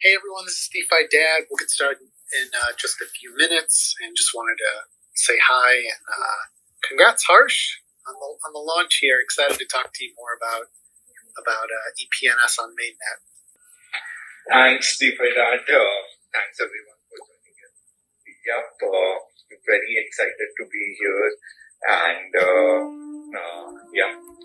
Hey everyone, this is DeFi Dad. We'll get started in just a few minutes, and just wanted to say hi and congrats, Harsh, on the launch here. Excited to talk to you more about EPNS on Mainnet. Thanks, DeFi Dad. Thanks everyone for joining in. Yep, very excited to be here, and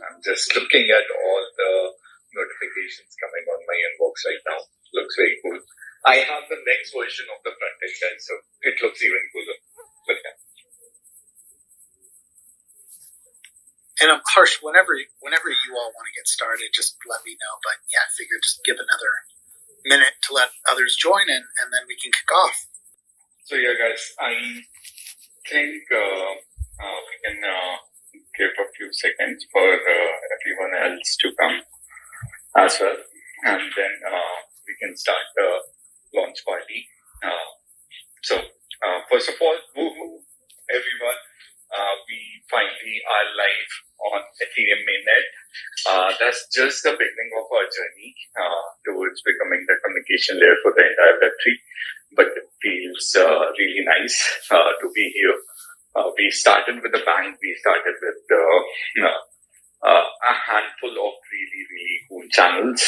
I'm just looking at all the notifications coming on my inbox right now. Looks very cool. I have the next version of the front end, guys, so it looks even cooler. But yeah. And Harsh, whenever you all want to get started, just let me know. But yeah, I figured just give another minute to let others join, and then we can kick off. So yeah, guys, I think we can give a few seconds for everyone else to come as well, and then we can start the launch party. So first of all, woohoo, everyone. We finally are live on Ethereum Mainnet. That's just the beginning of our journey towards becoming the communication layer for the entire Web3. But it feels really nice to be here. We started with a bang. We started with a handful of really, really cool channels.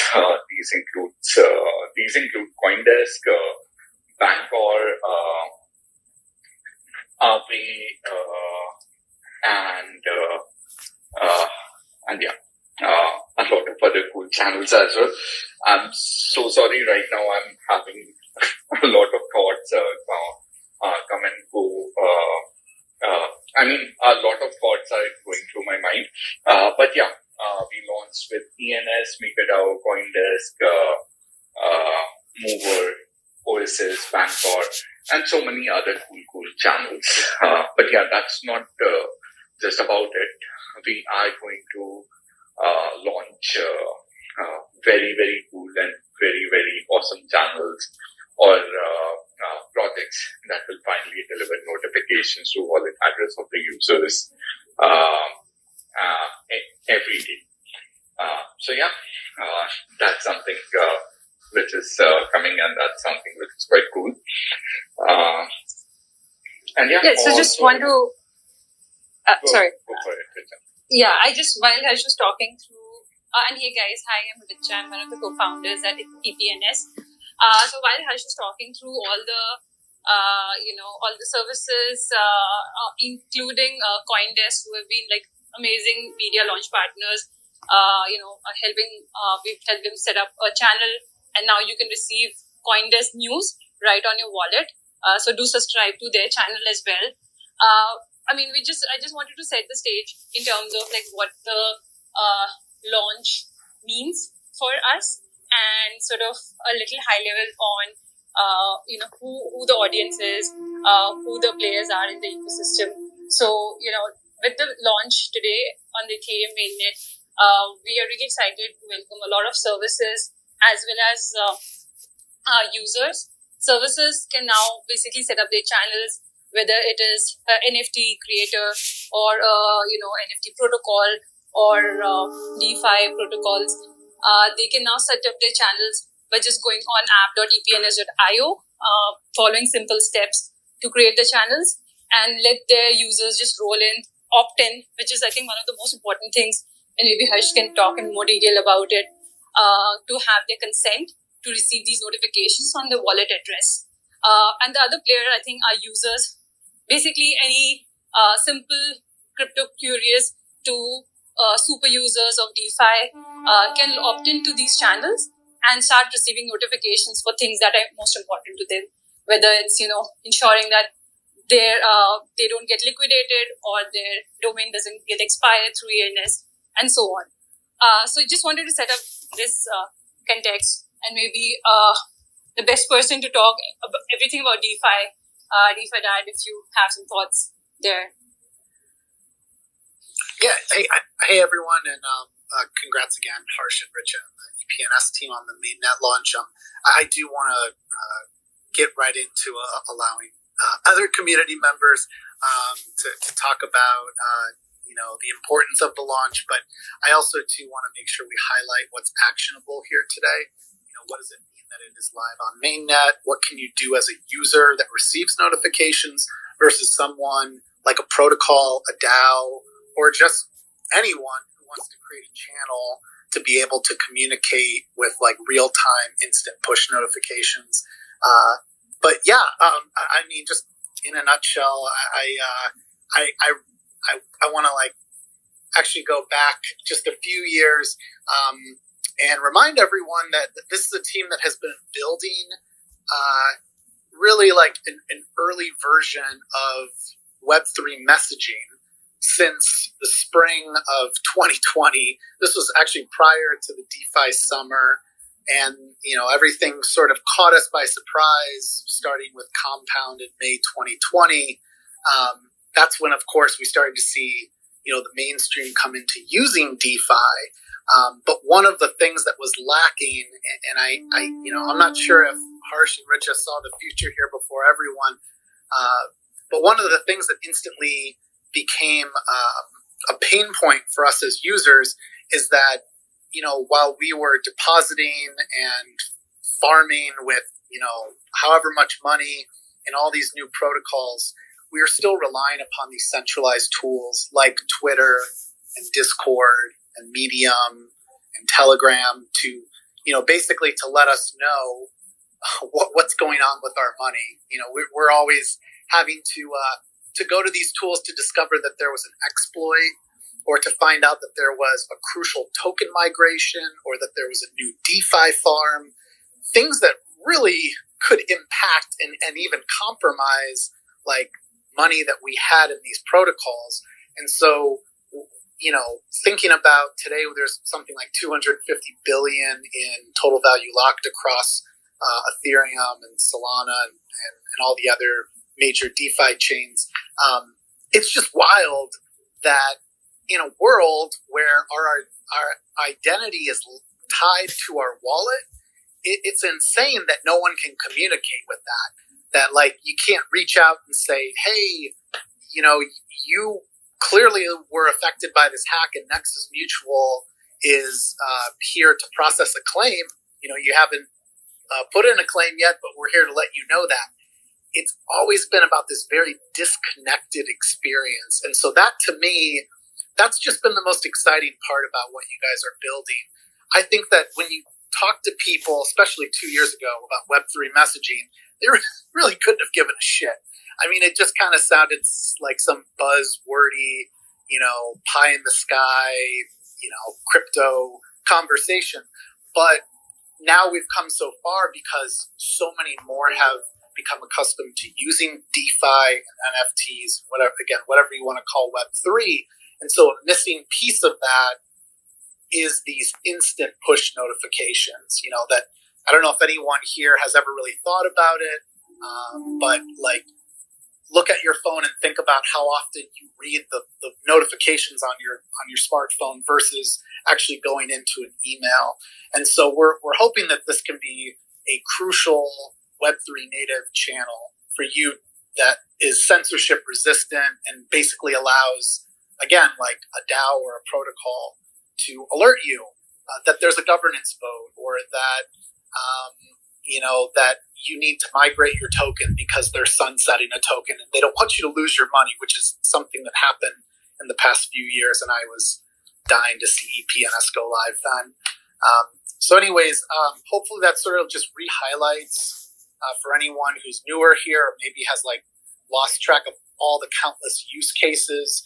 These include CoinDesk, Bancor, Aave, and a lot of other cool channels as well. I'm so sorry right now. I'm having a lot of thoughts come and go. A lot of thoughts are going through my mind. But yeah, we launched with EPNS, MakerDAO, CoinDesk, Mover, Oasis, Bancor, and so many other cool channels. But yeah, that's not just about it. We are going to launch very, very cool and very, very awesome channels or projects that will finally deliver notifications to wallet address of the users every day. So yeah, that's something which is coming, and that's something which is quite cool. So just want to sorry. Go for it, Richa. Yeah, while I was just talking through, and hey guys, hi, I'm Richa. I'm one of the co-founders at EPNS. So while Harsh was talking through all the services, including CoinDesk, who have been like amazing media launch partners, we've helped them set up a channel, and now you can receive CoinDesk news right on your wallet. So do subscribe to their channel as well. I just wanted to set the stage in terms of like what the launch means for us, and sort of a little high level on who the audience is, who the players are in the ecosystem. So with the launch today on the Ethereum Mainnet, we are really excited to welcome a lot of services as well as users. Services can now basically set up their channels, whether it is an NFT creator or NFT protocol or DeFi protocols. They can now set up their channels by just going on app.epns.io, following simple steps to create the channels, and let their users just roll in, opt in, which is I think one of the most important things, and maybe Harsh can talk in more detail about it, to have their consent to receive these notifications on the wallet address. And the other player, I think, are users. Basically, any simple crypto curious to super users of DeFi can opt into these channels and start receiving notifications for things that are most important to them, whether it's ensuring that they don't get liquidated or their domain doesn't get expired through EPNS and so on. So just wanted to set up this context, and maybe the best person to talk about everything about DeFi, Dad, if you have some thoughts there. Yeah. Hey everyone, and congrats again, Harsh and Richa and the EPNS team on the mainnet launch. I do want to get right into allowing other community members to talk about the importance of the launch, but I also too want to make sure we highlight what's actionable here today. What does it mean that it is live on mainnet? What can you do as a user that receives notifications versus someone like a protocol, a DAO, or just anyone who wants to create a channel to be able to communicate with like real-time instant push notifications? But yeah, I mean, just in a nutshell, I want to like actually go back just a few years and remind everyone that this is a team that has been building really like an early version of Web3 messaging since the spring of 2020. This was actually prior to the DeFi summer. And, everything sort of caught us by surprise, starting with Compound in May 2020. That's when, of course, we started to see, the mainstream come into using DeFi. But one of the things that was lacking, and I'm not sure if Harsh and Richa saw the future here before everyone, but one of the things that instantly became a pain point for us as users is that, while we were depositing and farming with, however much money in all these new protocols, we are still relying upon these centralized tools like Twitter and Discord and Medium and Telegram to, basically to let us know what's going on with our money. We're always having to go to these tools to discover that there was an exploit, or to find out that there was a crucial token migration, or that there was a new DeFi farm, things that really could impact and even compromise like money that we had in these protocols. And so, thinking about today, there's something like 250 billion in total value locked across Ethereum and Solana and all the other major DeFi chains. It's just wild that in a world where our identity is tied to our wallet, it's insane that no one can communicate with that. That like you can't reach out and say, hey, you clearly were affected by this hack, and Nexus Mutual is here to process a claim. You haven't put in a claim yet, but we're here to let you know that. It's always been about this very disconnected experience. And so that, to me, that's just been the most exciting part about what you guys are building. I think that when you talk to people, especially 2 years ago, about Web3 messaging, they really couldn't have given a shit. I mean, it just kind of sounded like some buzzwordy, pie in the sky, crypto conversation. But now we've come so far because so many more have become accustomed to using DeFi and NFTs, whatever you want to call Web3. And so a missing piece of that is these instant push notifications, that I don't know if anyone here has ever really thought about it, but like look at your phone and think about how often you read the notifications on your smartphone versus actually going into an email. And so we're hoping that this can be a crucial Web3 native channel for you that is censorship resistant and basically allows, again, like a DAO or a protocol to alert you that there's a governance vote, or that, that you need to migrate your token because they're sunsetting a token and they don't want you to lose your money, which is something that happened in the past few years. And I was dying to see EPNS go live then. So anyways, hopefully that sort of just re-highlights for anyone who's newer here, or maybe has like lost track of all the countless use cases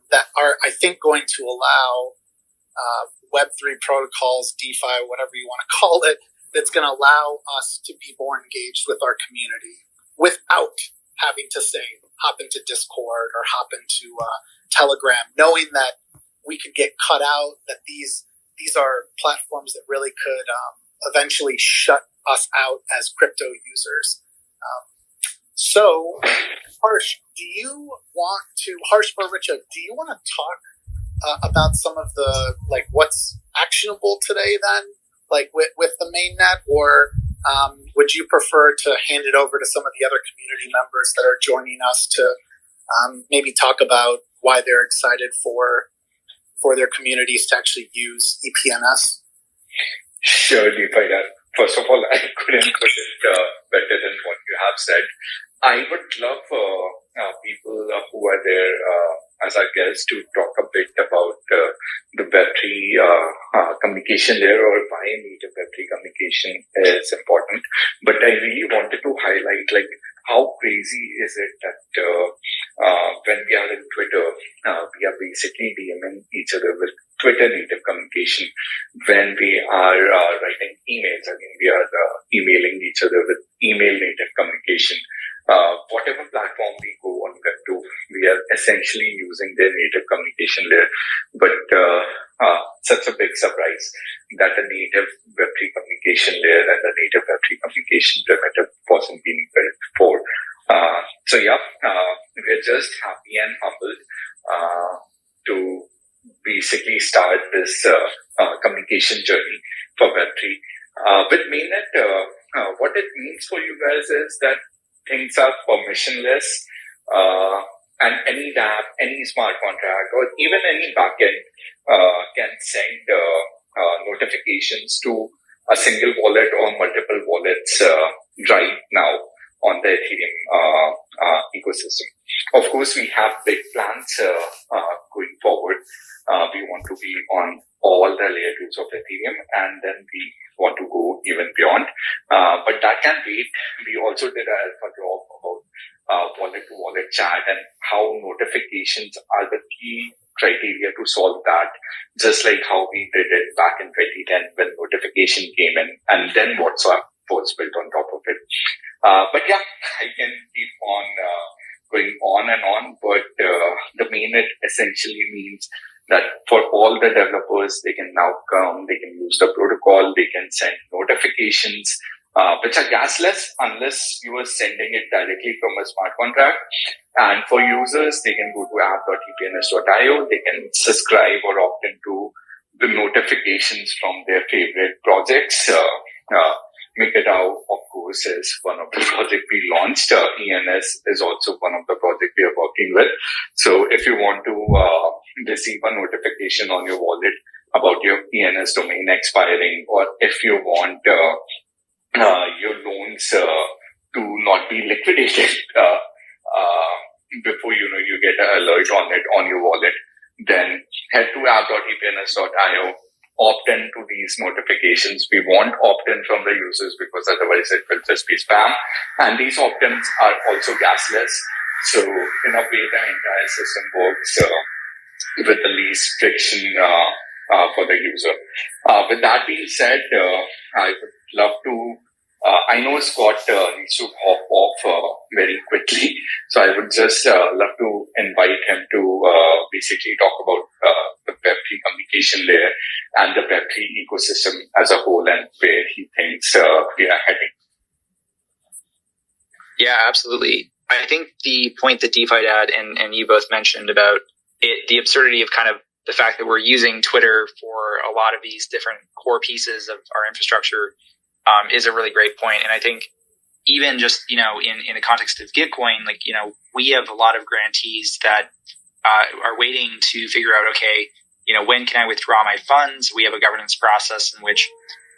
that are, I think, going to allow Web3 protocols, DeFi, whatever you want to call it, that's going to allow us to be more engaged with our community without having to say, hop into Discord or hop into Telegram, knowing that we could get cut out, that these are platforms that really could eventually shut us out as crypto users. So, Harsh, Harsh or Richa, do you want to talk about some of the, like, what's actionable today then, like with the mainnet, or would you prefer to hand it over to some of the other community members that are joining us to maybe talk about why they're excited for their communities to actually use EPNS? Sure, DeFi. first of all, I couldn't put it better than what you have said. I would love people who are there as our guests to talk a bit about the Web3 communication layer, or why native Web3 communication is important. But I really wanted to highlight, like, how crazy is it that when we are in Twitter, we are basically DMing each other with Twitter native communication. When we are writing emails, I mean, we are emailing each other with email native communication. Whatever platform we go on Web2, we are essentially using their native communication layer. But such a big surprise that the native Web3 communication layer and the native Web3 communication primitive wasn't being built before. We're just happy and humbled to basically start this communication journey for Web3. With Mainnet, what it means for you guys is that things are permissionless, and any dApp, any smart contract, or even any backend can send notifications to a single wallet or multiple wallets right now on the Ethereum ecosystem. Of course, we have big plans going forward. We want to be on all the layer 2s of Ethereum, and then we want to go even beyond. But that can wait. We also did an alpha drop about wallet-to-wallet chat and how notifications are the key criteria to solve that, just like how we did it back in 2010 when notification came in, and then WhatsApp was built on top of it. But yeah, I can keep on going on and on, but the mainnet essentially means that for all the developers, they can now come, they can use the protocol, they can send notifications, which are gasless unless you are sending it directly from a smart contract. And for users, they can go to app.epns.io, they can subscribe or opt into the notifications from their favorite projects. MakerDAO, of course, is one of the projects we launched. EPNS is also one of the projects we are working with. So if you want to receive a notification on your wallet about your EPNS domain expiring, or if you want your loans to not be liquidated before you get an alert on it on your wallet, then head to app.epns.io. Opt in to these notifications. We want opt-in from the users because otherwise it will just be spam. And these opt-ins are also gasless. So in a way, the entire system works with the least friction for the user. With that being said, I would love to, I know Scott needs to hop off very quickly. So I would just love to invite him to basically talk about the Web3 communication layer and the Web3 ecosystem as a whole, and where he thinks we are heading. Yeah, absolutely. I think the point that DeFi Dad and you both mentioned about it, the absurdity of kind of the fact that we're using Twitter for a lot of these different core pieces of our infrastructure is a really great point. And I think even just, in the context of Gitcoin, we have a lot of grantees that are waiting to figure out, okay, when can I withdraw my funds? We have a governance process in which,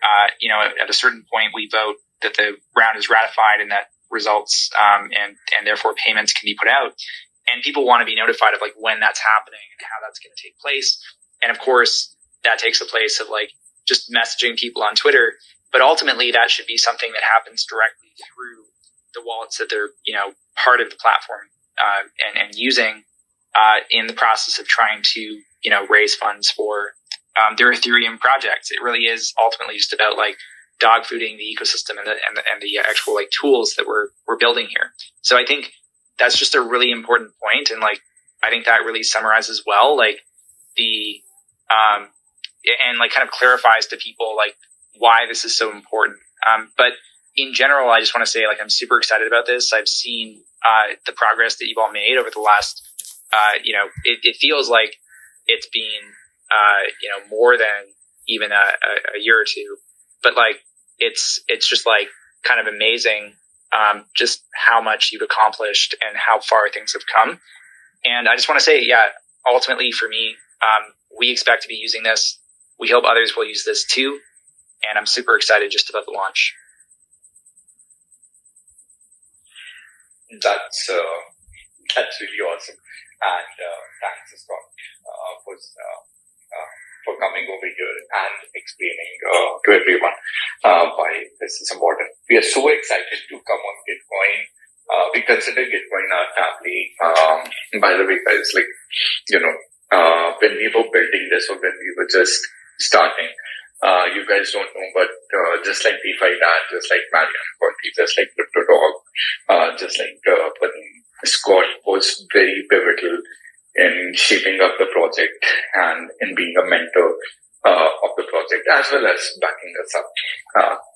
at a certain point we vote that the round is ratified and that results, and therefore payments can be put out. And people want to be notified of when that's happening and how that's going to take place. And of course, that takes the place of just messaging people on Twitter. But ultimately, that should be something that happens directly through the wallets that they're, part of the platform and using in the process of trying to, raise funds for their Ethereum projects. It really is ultimately just about dog fooding the ecosystem and the actual tools that we're building here. So I think that's just a really important point, and I think that really summarizes well the and kind of clarifies to people why this is so important. But in general, I just want to say I'm super excited about this. I've seen the progress that you've all made over the last it feels like it's been more than even a year or two, but it's just kind of amazing just how much you've accomplished and how far things have come. And I just want to say, ultimately for me, we expect to be using this. We hope others will use this too. and I'm super excited just about the launch. That's really awesome, and thanks, Scott, for coming over here and explaining to everyone why this is important. We are so excited to come on Gitcoin. We consider Gitcoin our family. By the way, guys, when we were building this or when we were just starting, you guys don't know, but just like DeFi Dad, just like Marian Corti, just like CryptoDog, just like Scott was very pivotal in shaping up the project and in being a mentor of the project as well as backing us up.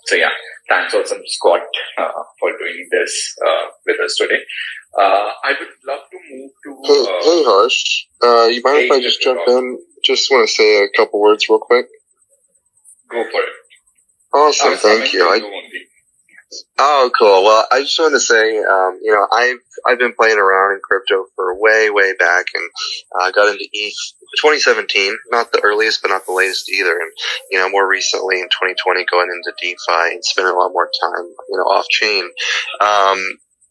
So yeah, thanks also Scott for doing this with us today. I would love to move to... Hey Harsh, you mind if I just jump in? Just want to say a couple words real quick. Go for it. Awesome, thank you. Oh, cool. Well, I just wanted to say, I've been playing around in crypto for way back, and got into ETH 2017. Not the earliest, but not the latest either. And more recently in 2020, going into DeFi and spending a lot more time, off chain.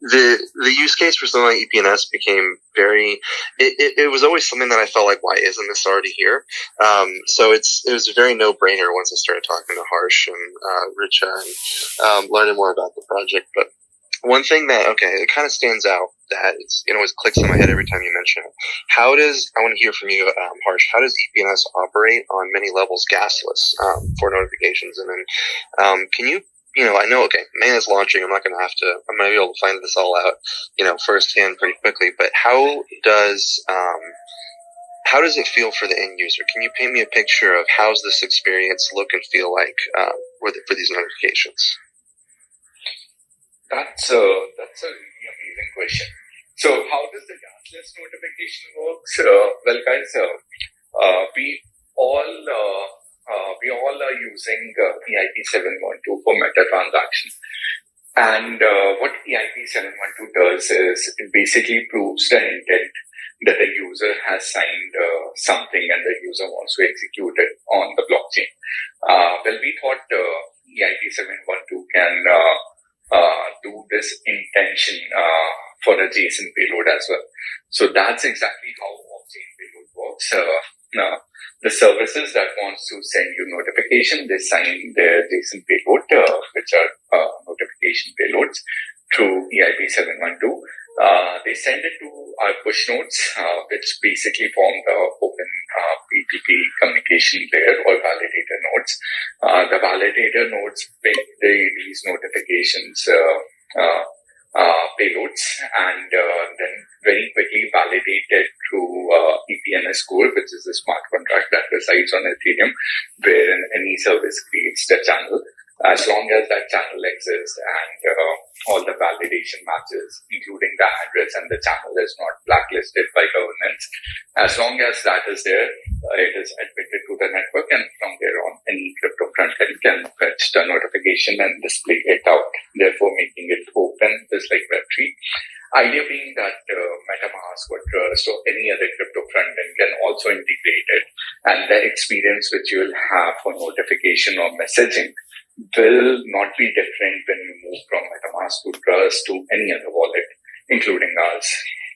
The use case for something like EPNS became it was always something that I felt like, why isn't this already here? So it was a very no-brainer once I started talking to Harsh and Richa and learning more about the project. But one thing that, it kind of stands out that it always clicks in my head every time you mention it. I want to hear from you, Harsh, how does EPNS operate on many levels gasless for notifications? And then can you I know, Mainnet is launching. I'm going to be able to find this all out, firsthand pretty quickly. But how does it feel for the end user? Can you paint me a picture of how's this experience look and feel like for these notifications? That's a really amazing question. So how does the gasless notification work? Well, guys, we all are using EIP 712 for meta transaction. And what EIP 712 does is it basically proves the intent that the user has signed something and the user wants to execute it on the blockchain. We thought EIP 712 can do this intention for a JSON payload as well. So that's exactly how off-chain payload works. The services that wants to send you notification, they sign their JSON payload, which are notification payloads, through EIP 712. They send it to our push nodes, which basically form the open PTP communication layer or validator nodes. The validator nodes pick these notifications payloads and then very quickly validate it through EPNS core, which is a smart contract that resides on Ethereum, wherein any service creates the channel. As long as that channel exists and all the validation matches, including the address and the channel is not blacklisted by governance, as long as that is there, it is admitted to the network, and from there on, any crypto frontend can fetch the notification and display it out, therefore making it open, just like Web3. Idea being that MetaMask or Trust or any other crypto frontend can also integrate it, and the experience which you will have for notification or messaging will not be different when you move from MetaMask to Trust to any other wallet, including ours.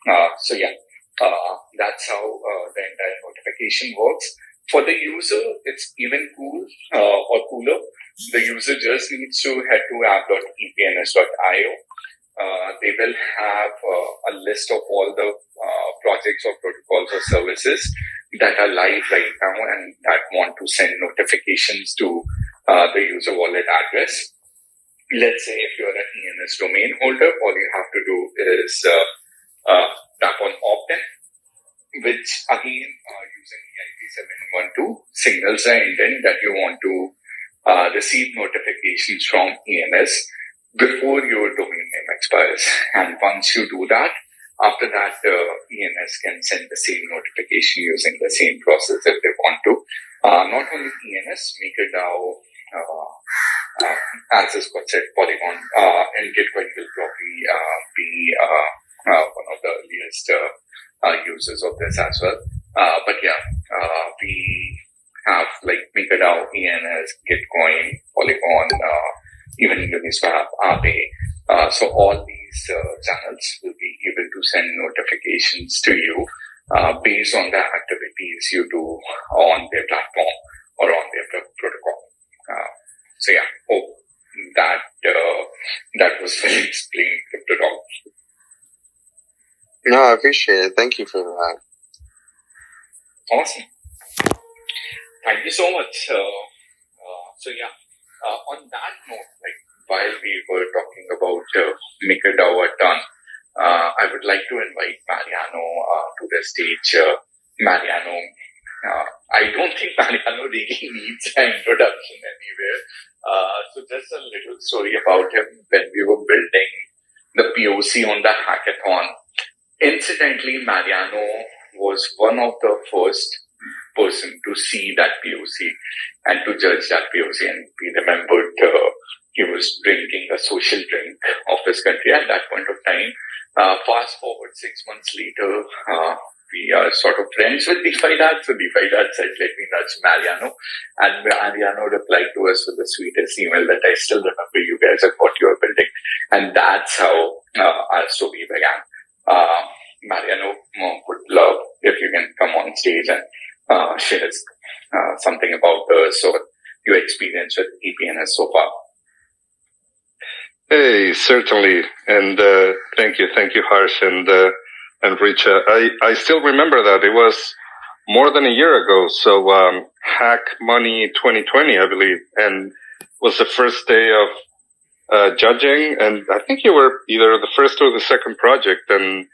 That's how the entire notification works. For the user, it's even cooler. The user just needs to head to app.epns.io. They will have a list of all the projects or protocols or services that are live right now and that want to send notifications to the user wallet address. Let's say if you're an ENS domain holder, all you have to do is tap on opt-in, which again, using EIP 712, signals the intent that you want to receive notifications from ENS before your domain name expires. And once you do that, after that, ENS can send the same notification using the same process if they want to. Not only ENS, MakerDAO, as Scott said, Polygon, and Gitcoin will probably be one of the earliest users of this as well. We have like MakerDAO, ENS, Gitcoin, Polygon, even Uniswap, Aave. So all these channels will be able to send notifications to you based on the activities you do on their platform or on their protocol. So yeah, hope that was well explained, CryptoDog. No, I appreciate it. Thank you for that. Awesome. Thank you so much. So yeah, on that note, like while we were talking about MakerDAO a ton, I would like to invite Mariano to the stage. Mariano, I don't think Mariano really needs an introduction anywhere. So just a little story about him when we were building the POC on the hackathon. Incidentally, Mariano was one of the first person to see that POC and to judge that POC. And we remembered he was drinking a social drink of his country at that point of time. Fast forward 6 months later, we are sort of friends with DeFi Dad. So DeFi Dad said, let me nudge Mariano. And Mariano replied to us with the sweetest email that I still remember you guys and what you are building. And that's how our story began. Mariano, would love if you can come on stage and share something about your experience with EPNS so far. Hey, certainly. And thank you, Harsh and Richa. I still remember that. It was more than a year ago. So Hack Money 2020, I believe, and was the first day of judging. And I think you were either the first or the second project. And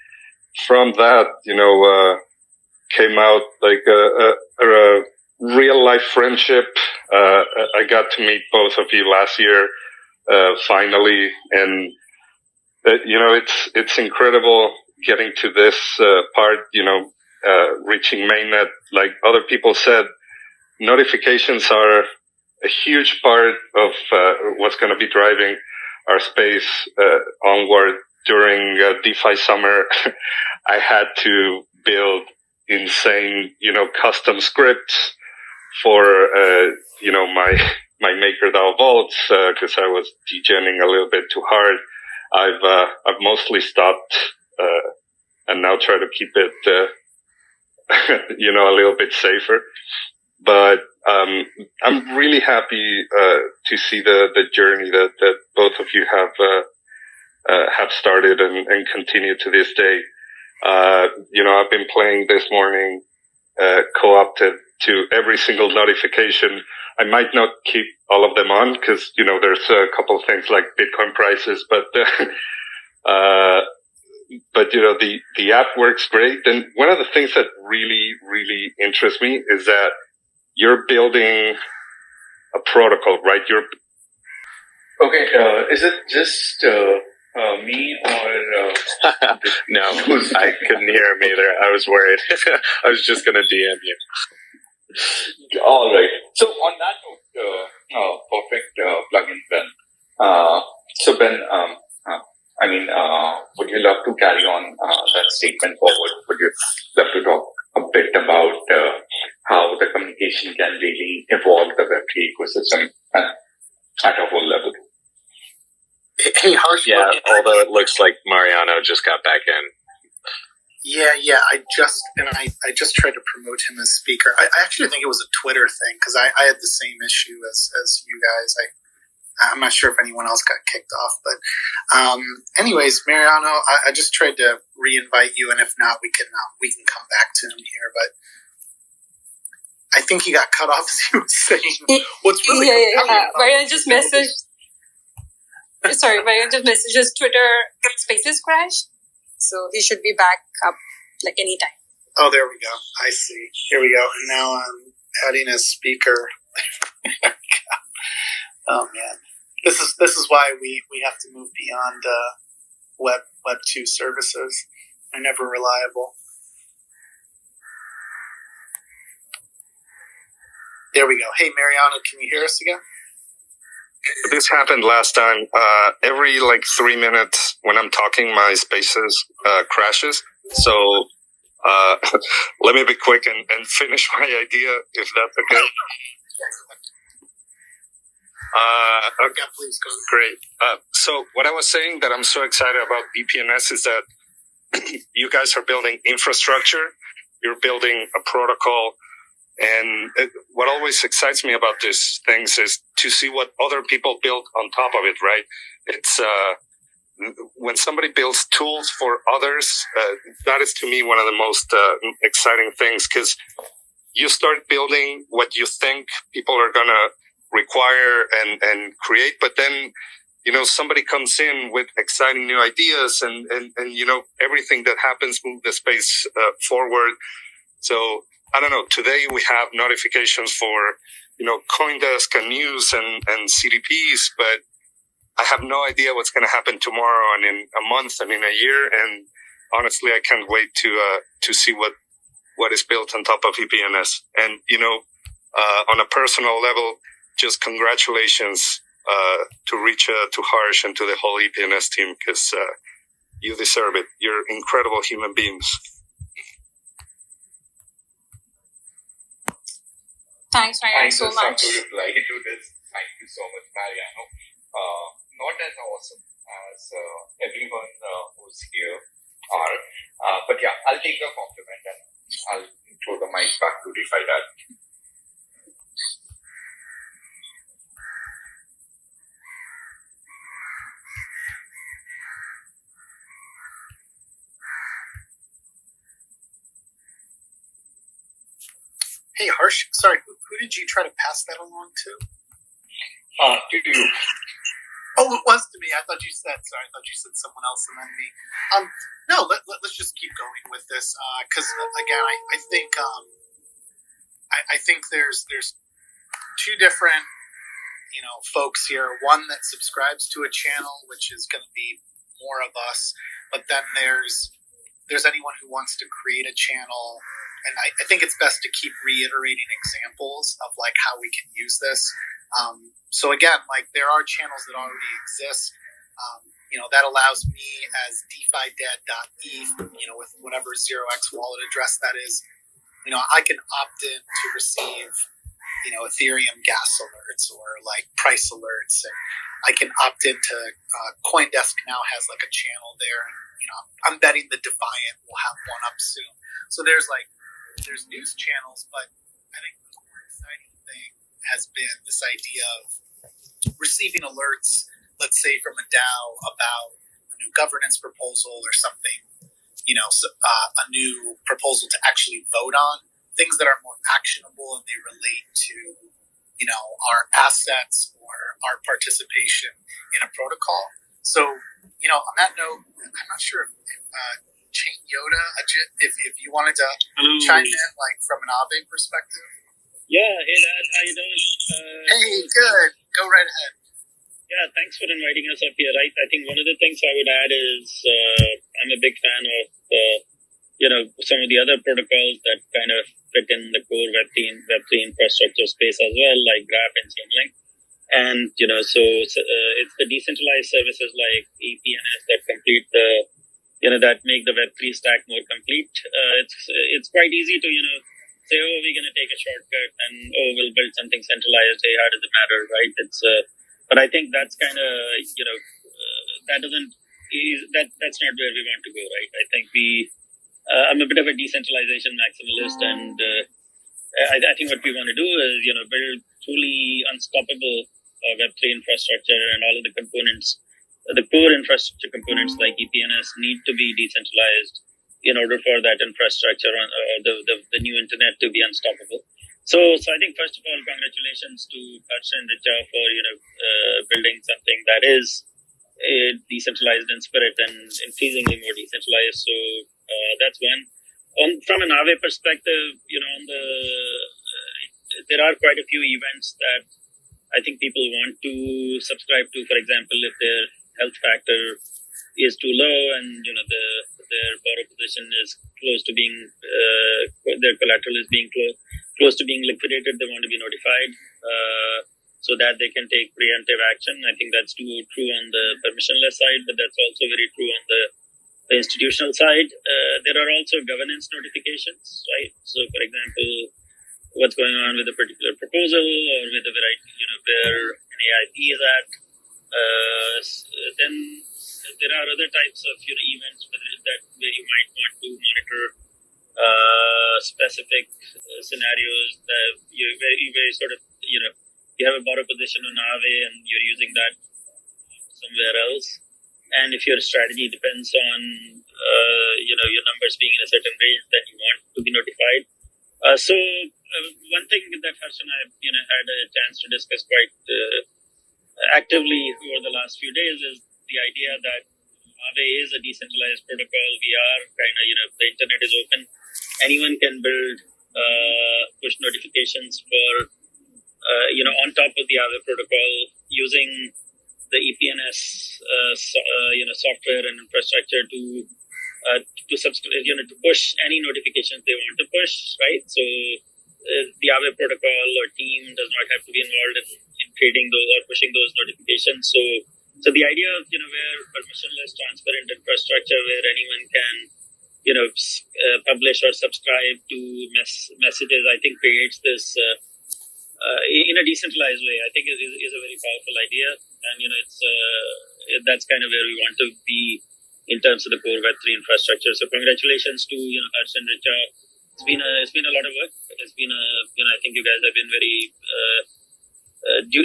from that, came out like a real life friendship. I got to meet both of you last year, finally. And, it's incredible getting to this, part, reaching mainnet. Like other people said, notifications are a huge part of, what's going to be driving our space, onward. During DeFi summer, I had to build insane, custom scripts for, my MakerDAO vaults, cause I was degenning a little bit too hard. I've mostly stopped, and now try to keep it, a little bit safer. But, I'm really happy, to see the journey that both of you have started and continue to this day. I've been playing this morning, co-opted to every single notification. I might not keep all of them on because, there's a couple of things like Bitcoin prices, but the app works great. And one of the things that really, really interests me is that you're building a protocol, right? Okay. Is it just, me or No, I couldn't hear him either. I was worried. I was just going to DM you. All right. So on that note, perfect plugin, Ben. So Ben, would you love to carry on that statement forward? Would you love to talk a bit about how the communication can really evolve the Web3 ecosystem at a whole level? Hey, Harsh. Yeah, although it looks like Mariano just got back in. Yeah. I just tried to promote him as speaker. I actually think it was a Twitter thing because I had the same issue as you guys. I'm not sure if anyone else got kicked off, but anyways, Mariano, I just tried to re-invite you, and if not, we can come back to him here. But I think he got cut off as he was saying. What's really Mariano just messaged. Sorry, Mariano just messaged his Twitter Spaces crash, so he should be back up like anytime. Oh, there we go. I see. Here we go. And now I'm adding a speaker. Oh man, this is why we have to move beyond Web 2 services. They're never reliable. There we go. Hey Mariano, can you hear us again? This happened last time. Every 3 minutes when I'm talking, my Spaces crashes. So let me be quick and finish my idea, if that's okay. Okay, please go. Great. So what I was saying that I'm so excited about EPNS is that you guys are building infrastructure, you're building a protocol, and what always excites me about these things is to see what other people build on top of it, right? It's when somebody builds tools for others, that is to me one of the most exciting things, because you start building what you think people are going to require and create, but then somebody comes in with exciting new ideas and everything that happens move the space forward. So I don't know, today we have notifications for CoinDesk and news and CDPs, but I have no idea what's going to happen tomorrow and in a month and in a year, and honestly I can't wait to see what is built on top of EPNS. And on a personal level, just congratulations to Richa, to Harsh, and to the whole EPNS team, because you deserve it. You're incredible human beings. Thanks, Ryan, so much. I just have to reply to this. Thank you so much, Mariano. Not as awesome as everyone who's here are, but yeah, I'll take the compliment and I'll throw the mic back to DeFi Dad. Hey, Harsh, sorry, who did you try to pass that along to? To you. Oh, it was to me. I thought you said someone else and then me. No, let's just keep going with this, because again, I think I think there's two different folks here. One that subscribes to a channel, which is going to be more of us, but then there's anyone who wants to create a channel. And I think it's best to keep reiterating examples of like how we can use this. So again, like there are channels that already exist. That allows me as DeFiDead.eth, with whatever 0x wallet address that is, I can opt in to receive, Ethereum gas alerts or like price alerts. And I can opt into CoinDesk now has like a channel there. And, I'm betting the Defiant will have one up soon. So there's news channels, but I think the more exciting thing has been this idea of receiving alerts, let's say from a DAO about a new governance proposal or something, a new proposal to actually vote on, things that are more actionable and they relate to, our assets or our participation in a protocol. So, on that note, I'm not sure if Chain Yoda, if you wanted to chime in, like from an Aave perspective. Yeah, hey Dad, how you doing? Hey, good. Go right ahead. Yeah, thanks for inviting us up here. I think one of the things I would add is I'm a big fan of some of the other protocols that kind of fit in the core Web3 infrastructure space as well, like Graph and Chainlink. And so it's the decentralized services like EPNS that complete the that make the Web3 stack more complete. It's quite easy to, say, oh, we're going to take a shortcut and, oh, we'll build something centralized. Hey, how does it matter, right? But I think that's kind of, that's not where we want to go, right? I think I'm a bit of a decentralization maximalist, and I think what we want to do is, build truly unstoppable Web3 infrastructure, and all of the components. The core infrastructure components like EPNS need to be decentralized in order for that infrastructure on the new internet to be unstoppable. So I think first of all, congratulations to Harsh and Richa for building something that is decentralized in spirit and increasingly more decentralized. So that's one. From an Aave perspective, there are quite a few events that I think people want to subscribe to. For example, if their health factor is too low and their borrow position is close to being their collateral is being close to being liquidated, they want to be notified so that they can take preemptive action. I think that's true on the permissionless side, but that's also very true on the institutional side. There are also governance notifications, right? So, for example, what's going on with a particular proposal or with a variety, where an AIP is at. Then there are other types of events where you might want to monitor specific scenarios that where sort of you have a borrow position on Aave and you're using that somewhere else. And if your strategy depends on your numbers being in a certain range, then you want to be notified. So one thing that Harsh and I had a chance to discuss quite actively over the last few days is the idea that Aave is a decentralized protocol. We are kind of the internet is open. Anyone can build push notifications for on top of the Aave protocol using the EPNS software and infrastructure to push any notifications they want to push, right? So the Aave protocol or team does not have to be involved in creating those or pushing those notifications. So the idea of where permissionless, transparent infrastructure where anyone can publish or subscribe to messages, I think creates this in a decentralized way. I think is a very powerful idea, and it's that's kind of where we want to be in terms of the core Web3 infrastructure. So congratulations to Harsh and Richa. It's been a lot of work. It's been I think you guys have been very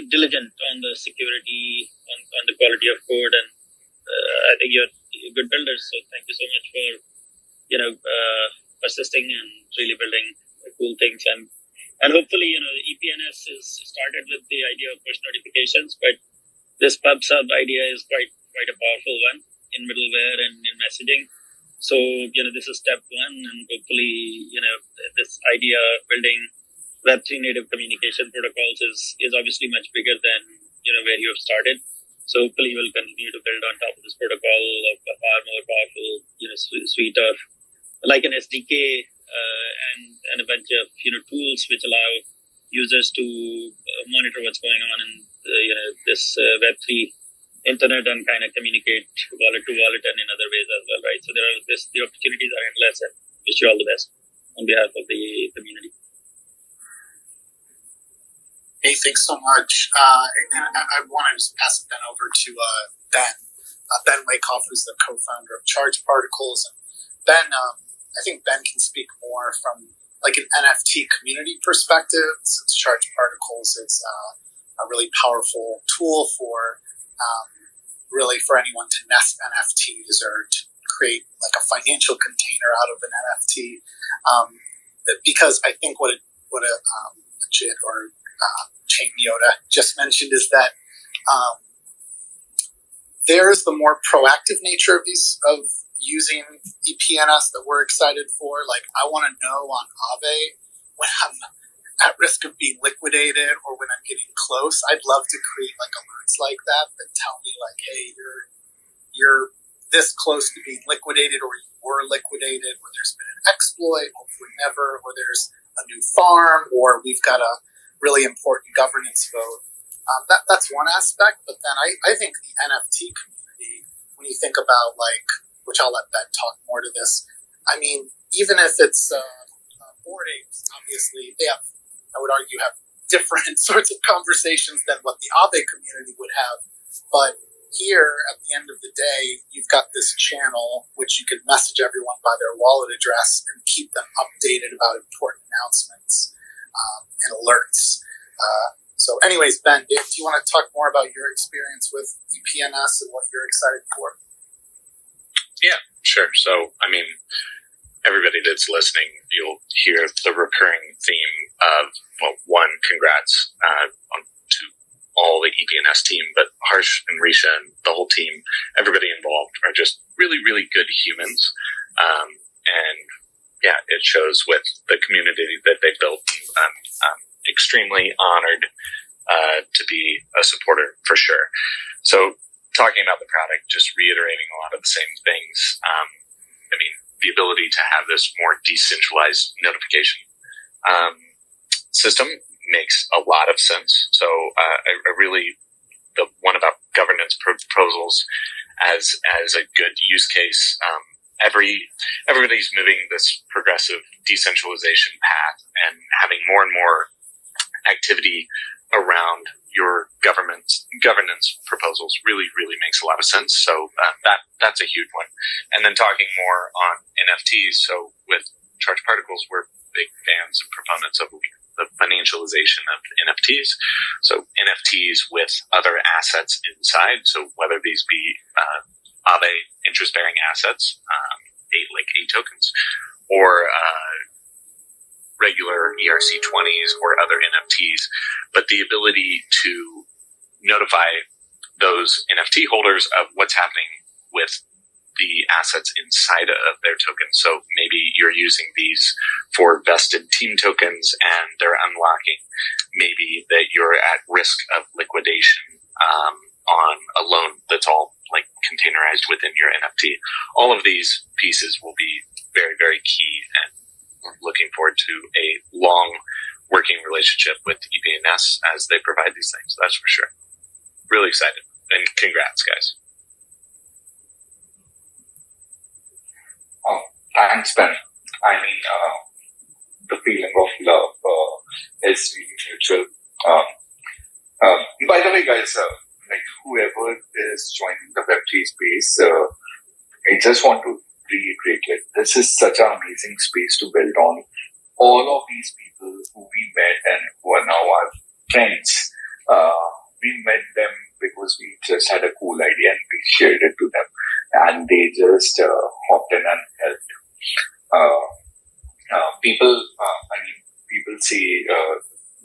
diligent on the security, on the quality of code, and I think you're good builders. So thank you so much for persisting and really building cool things. And hopefully the EPNS is started with the idea of push notifications, but this pub sub idea is quite a powerful one in middleware and in messaging. So this is step one, and hopefully this idea of building Web3 native communication protocols is obviously much bigger than where you have started. So hopefully we'll continue to build on top of this protocol of a far more powerful suite of like an SDK and a bunch of tools which allow users to monitor what's going on in this Web3 internet and kind of communicate wallet to wallet and in other ways as well, right? So the opportunities are endless, and wish you all the best on behalf of the community. Hey, thanks so much. And I want to just pass it then over to Ben Lakoff, who's the co-founder of Charge Particles. And Ben, I think Ben can speak more from like an NFT community perspective, since Charge Particles is a really powerful tool for really for anyone to nest NFTs or to create like a financial container out of an NFT. Because I think what Jit or Chain Yoda just mentioned is that there's the more proactive nature of using EPNS that we're excited for. Like, I want to know on Aave when I'm at risk of being liquidated or when I'm getting close. I'd love to create like alerts like that tell me like, hey, you're this close to being liquidated, or you were liquidated, or there's been an exploit, hopefully never, or there's a new farm, or we've got a really important governance vote. That's one aspect, but then I think the NFT community, when you think about like, which I'll let Ben talk more to this, I mean, even if it's Bored Apes, obviously they have, I would argue, have different sorts of conversations than what the Aave community would have, but here, at the end of the day, you've got this channel which you can message everyone by their wallet address and keep them updated about important announcements and alerts. So anyways, Ben, do you want to talk more about your experience with EPNS and what you're excited for? Yeah, sure. So, I mean, everybody that's listening, you'll hear the recurring theme of, well, one, congrats to all the EPNS team, but Harsh and Risha and the whole team, everybody involved are just really, really good humans. And yeah, it shows with the community that they built. I'm extremely honored to be a supporter for sure. So talking about the product, just reiterating a lot of the same things. I mean, the ability to have this more decentralized notification system makes a lot of sense. So I really, the one about governance proposals as a good use case, everybody's moving this progressive decentralization path and having more and more activity around your governance proposals really makes a lot of sense. So that's a huge one. And then talking more on NFTs. So with Charged Particles, we're big fans and proponents of the financialization of NFTs. So NFTs with other assets inside. So whether these be Aave interest-bearing assets, like A tokens, or regular ERC20s or other NFTs, but the ability to notify those NFT holders of what's happening with the assets inside of their tokens. So maybe you're using these for vested team tokens and they're unlocking. Maybe that you're at risk of liquidation on a loan that's all like containerized within your NFT. All of these pieces will be very, very key, and we're looking forward to a long working relationship with EPNS as they provide these things. That's for sure. Really excited. And congrats, guys. Thanks, Ben. I mean, the feeling of love is really mutual. By the way, guys, like whoever is joining the Web3 space, I just want to reiterate, like, this is such an amazing space to build on. All of these people who we met and who are now our friends, we met them because we just had a cool idea and we shared it to them, and they just hopped in and helped. People say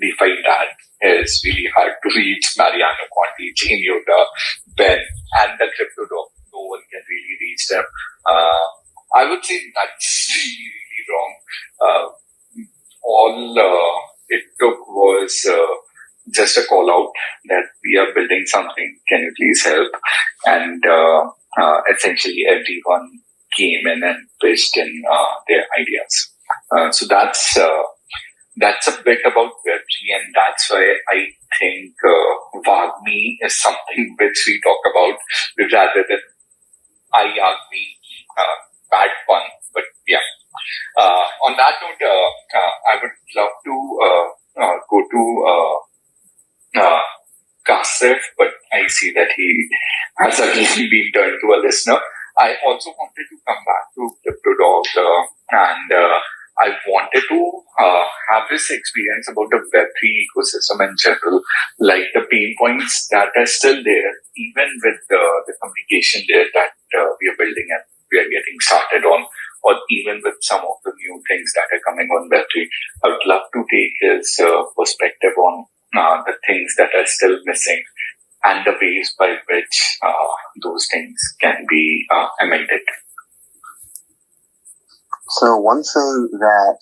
DeFi Dad is really hard to reach. Mariano Conti, Gene Yoda, Ben, and the Crypto Dog. No one can really reach them. I would say that's really wrong. All it took was just a call out that we are building something. Can you please help? And essentially everyone came in and pitched in their ideas. So that's a bit about Web3, and that's why I think Wagmi is something which we talk about rather than IAGMI, bad pun. But yeah, on that note, I would love to go to Kasif, but I see that he has again been turned to a listener. I also wanted to come back to CryptoDog and I wanted to have this experience about the Web3 ecosystem in general, like the pain points that are still there, even with the communication there that we are building and we are getting started on, or even with some of the new things that are coming on Web3. I would love to take his perspective on the things that are still missing and the ways by which those things can be amended. So one thing that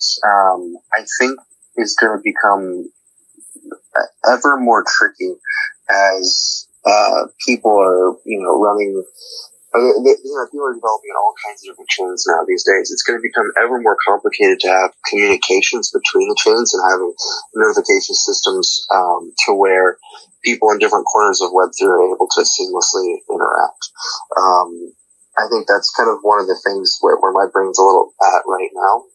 I think is going to become ever more tricky as people are, running. People are developing all kinds of different chains now these days. It's going to become ever more complicated to have communications between the chains and having notification systems to where people in different corners of Web3 are able to seamlessly interact. I think that's kind of one of the things where my brain's a little at right now,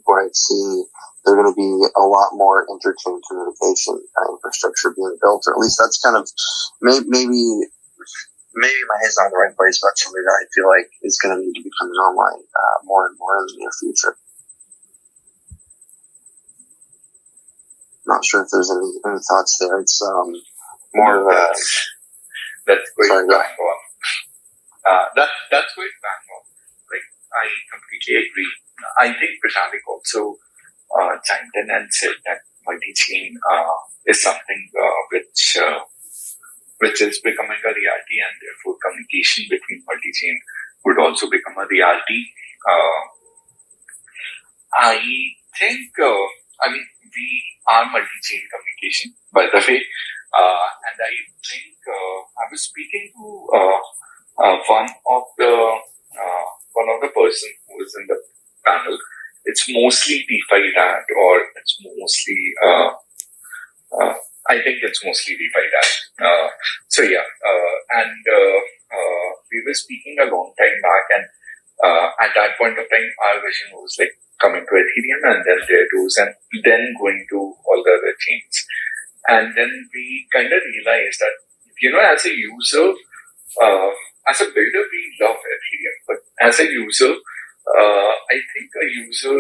where I see there's going to be a lot more interchain communication infrastructure being built, or at least that's kind of maybe my head's not in the right place, but that's something that I feel like is going to need to be coming online more and more in the near future. Not sure if there's any thoughts there. It's more of a... That's great. That's great, Bangor. Like, I completely agree. I think Vitalik also chimed in and said that multi-chain is something which is becoming a reality, and therefore communication between multi-chain would also become a reality. I think, we are multi-chain communication, by the way, and I think I was speaking to one of the person who is in the panel. It's mostly DeFi Dad, or it's mostly I think it's mostly DeFi Dad. So yeah, and we were speaking a long time back, and at at that point of time, our vision was like coming to Ethereum and then there goes, and then going to all the other chains. And then we kind of realized that, as a user, as a builder, we love Ethereum. But as a user, I think a user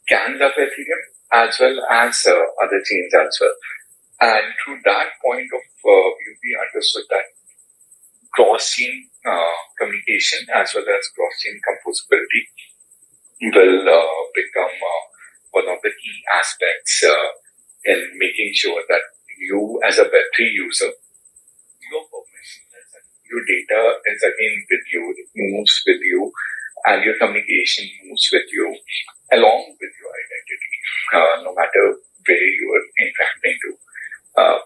can love Ethereum as well as other chains as well. And through that point of view, we understood that cross-chain communication as well as cross-chain composability will become one of the key aspects in making sure that you as a Web3 user, your permissionless and your data is again with you, it moves with you, and your communication moves with you along with your identity, no matter where you are interacting to.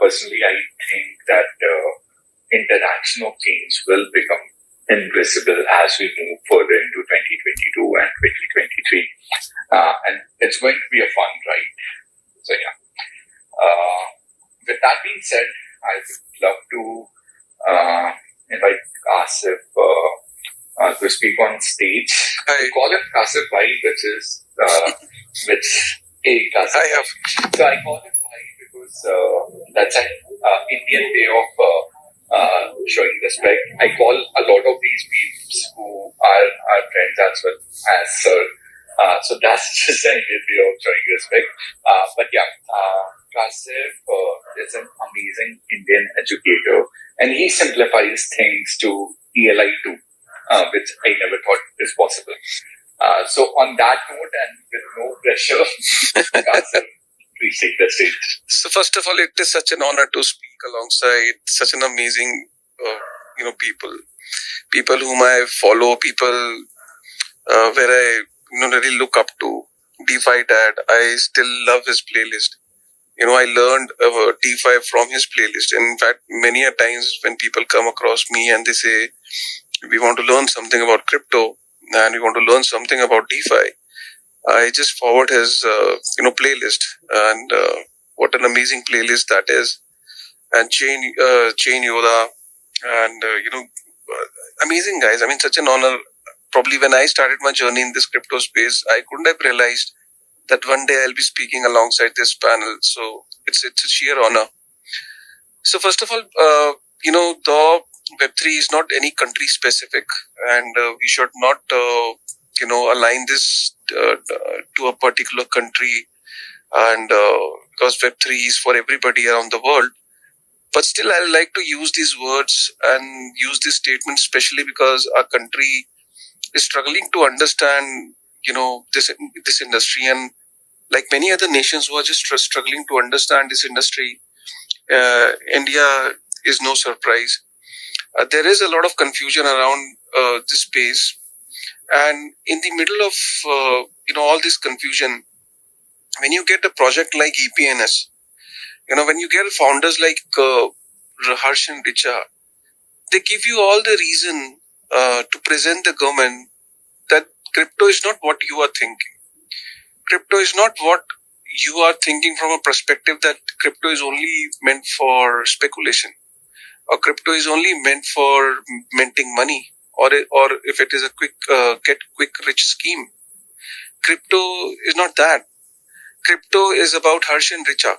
Personally, I think that interaction of chains will become invisible as we move further into 2022 and 2023. And it's going to be a fun ride. So yeah. With that being said, I would love to invite Asif to speak on stage. Hi. We call him Kasif Bhai, Kasif. I have. So I call him Bhai because that's an Indian way of showing respect. I call a lot of these peeps who are our friends as well as sir. So that's just an Indian way of showing respect. But yeah, Kasif is an amazing Indian educator, and he simplifies things to ELI2, which I never thought is possible. So on that note, and with no pressure, Kasif, please take the stage. So first of all, it is such an honor to speak alongside such an amazing, people whom I follow, people where I really look up to. DeFi Dad, I still love his playlist. I learned DeFi from his playlist. And in fact, many a times when people come across me and they say, we want to learn something about crypto and we want to learn something about DeFi, I just forward his, playlist, and what an amazing playlist that is. And Chain Yoda, and amazing guys. I mean, such an honor. Probably when I started my journey in this crypto space, I couldn't have realized that one day I'll be speaking alongside this panel. So it's a sheer honor. So first of all, the Web3 is not any country specific, and we should not, align this to a particular country, and because Web3 is for everybody around the world. But still, I like to use these words and use this statement, especially because our country is struggling to understand, this industry, and like many other nations who are just struggling to understand this industry, India is no surprise. There is a lot of confusion around this space, and in the middle of all this confusion, when you get a project like EPNS, when you get founders like Harsh and Richa, they give you all the reason to present the government that crypto is not what you are thinking. Crypto is not what you are thinking from a perspective that crypto is only meant for speculation, or crypto is only meant for minting money, or if it is a quick get quick rich scheme. Crypto is not that. Crypto is about Harsh and Richa.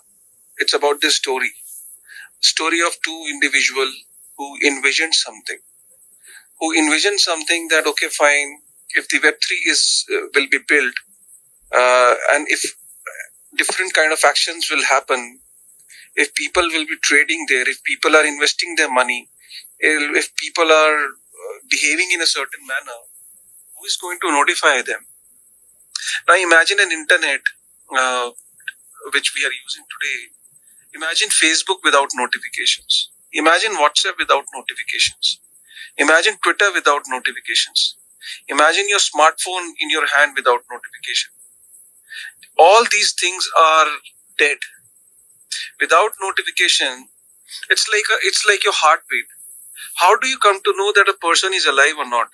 It's about this story of two individuals who envisioned something that, okay, fine, if the Web3 will be built, and if different kind of actions will happen, if people will be trading there, if people are investing their money, if people are behaving in a certain manner, who is going to notify them? Now imagine an internet which we are using today. Imagine Facebook without notifications. Imagine WhatsApp without notifications. Imagine Twitter without notifications. Imagine your smartphone in your hand without notification. All these things are dead. Without notification, it's like your heartbeat. How do you come to know that a person is alive or not?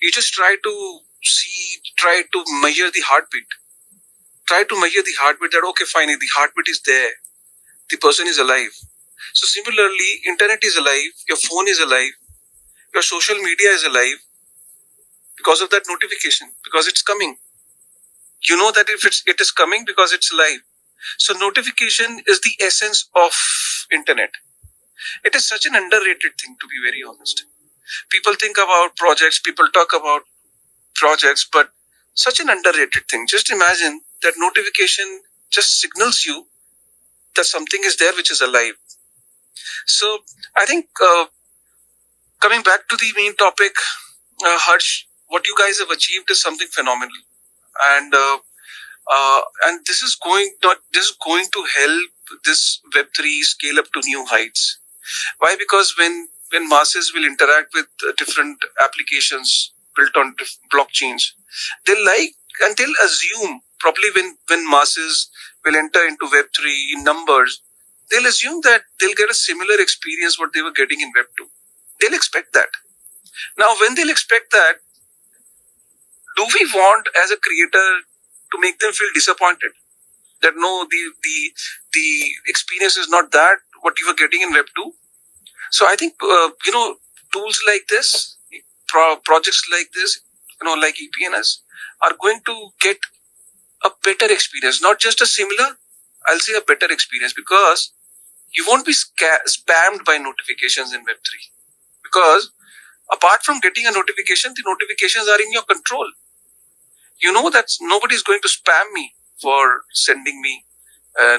You just try to measure the heartbeat. Try to measure the heartbeat that, okay, fine, the heartbeat is there. The person is alive. So similarly, internet is alive, your phone is alive, your social media is alive, because of that notification, because it's coming. You know that if it is coming because it's live. So notification is the essence of internet. It is such an underrated thing, to be very honest. People think about projects, people talk about projects, but such an underrated thing. Just imagine that notification just signals you that something is there which is alive. So I think coming back to the main topic, Harsh, what you guys have achieved is something phenomenal, and this is going to help this Web3 scale up to new heights. Why? Because when masses will interact with different applications built on blockchains, they'll assume, probably when masses will enter into Web3 in numbers, they'll assume that they'll get a similar experience what they were getting in Web2. They'll expect that. Now, when they'll expect that, do we want as a creator to make them feel disappointed? That no, the experience is not that what you were getting in Web2. So I think tools like this, projects like this, like EPNS, are going to get a better experience, not just a similar. I'll say a better experience, because you won't be spammed by notifications in Web3. Because apart from getting a notification, the notifications are in your control. You know that nobody's going to spam me for sending me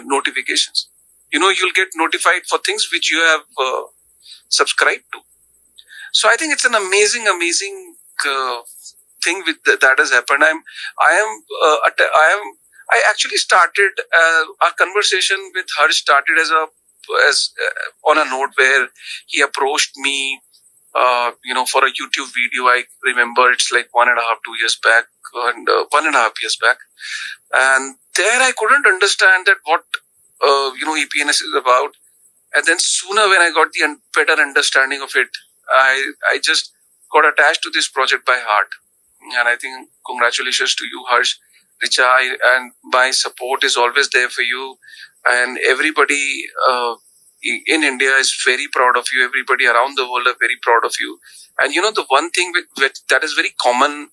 notifications. You'll get notified for things which you have subscribed to. So I think it's an amazing thing with that has happened. I actually started our conversation with Harsh started as on a note where he approached me, for a YouTube video. I remember it's like 1.5 years back, and 1.5 years back, and there I couldn't understand that what EPNS is about. And then sooner, when I got the better understanding of it, I just got attached to this project by heart. And I think congratulations to you, Harsh, Richa, and my support is always there for you. And everybody in India is very proud of you. Everybody around the world are very proud of you. And the one thing that is very common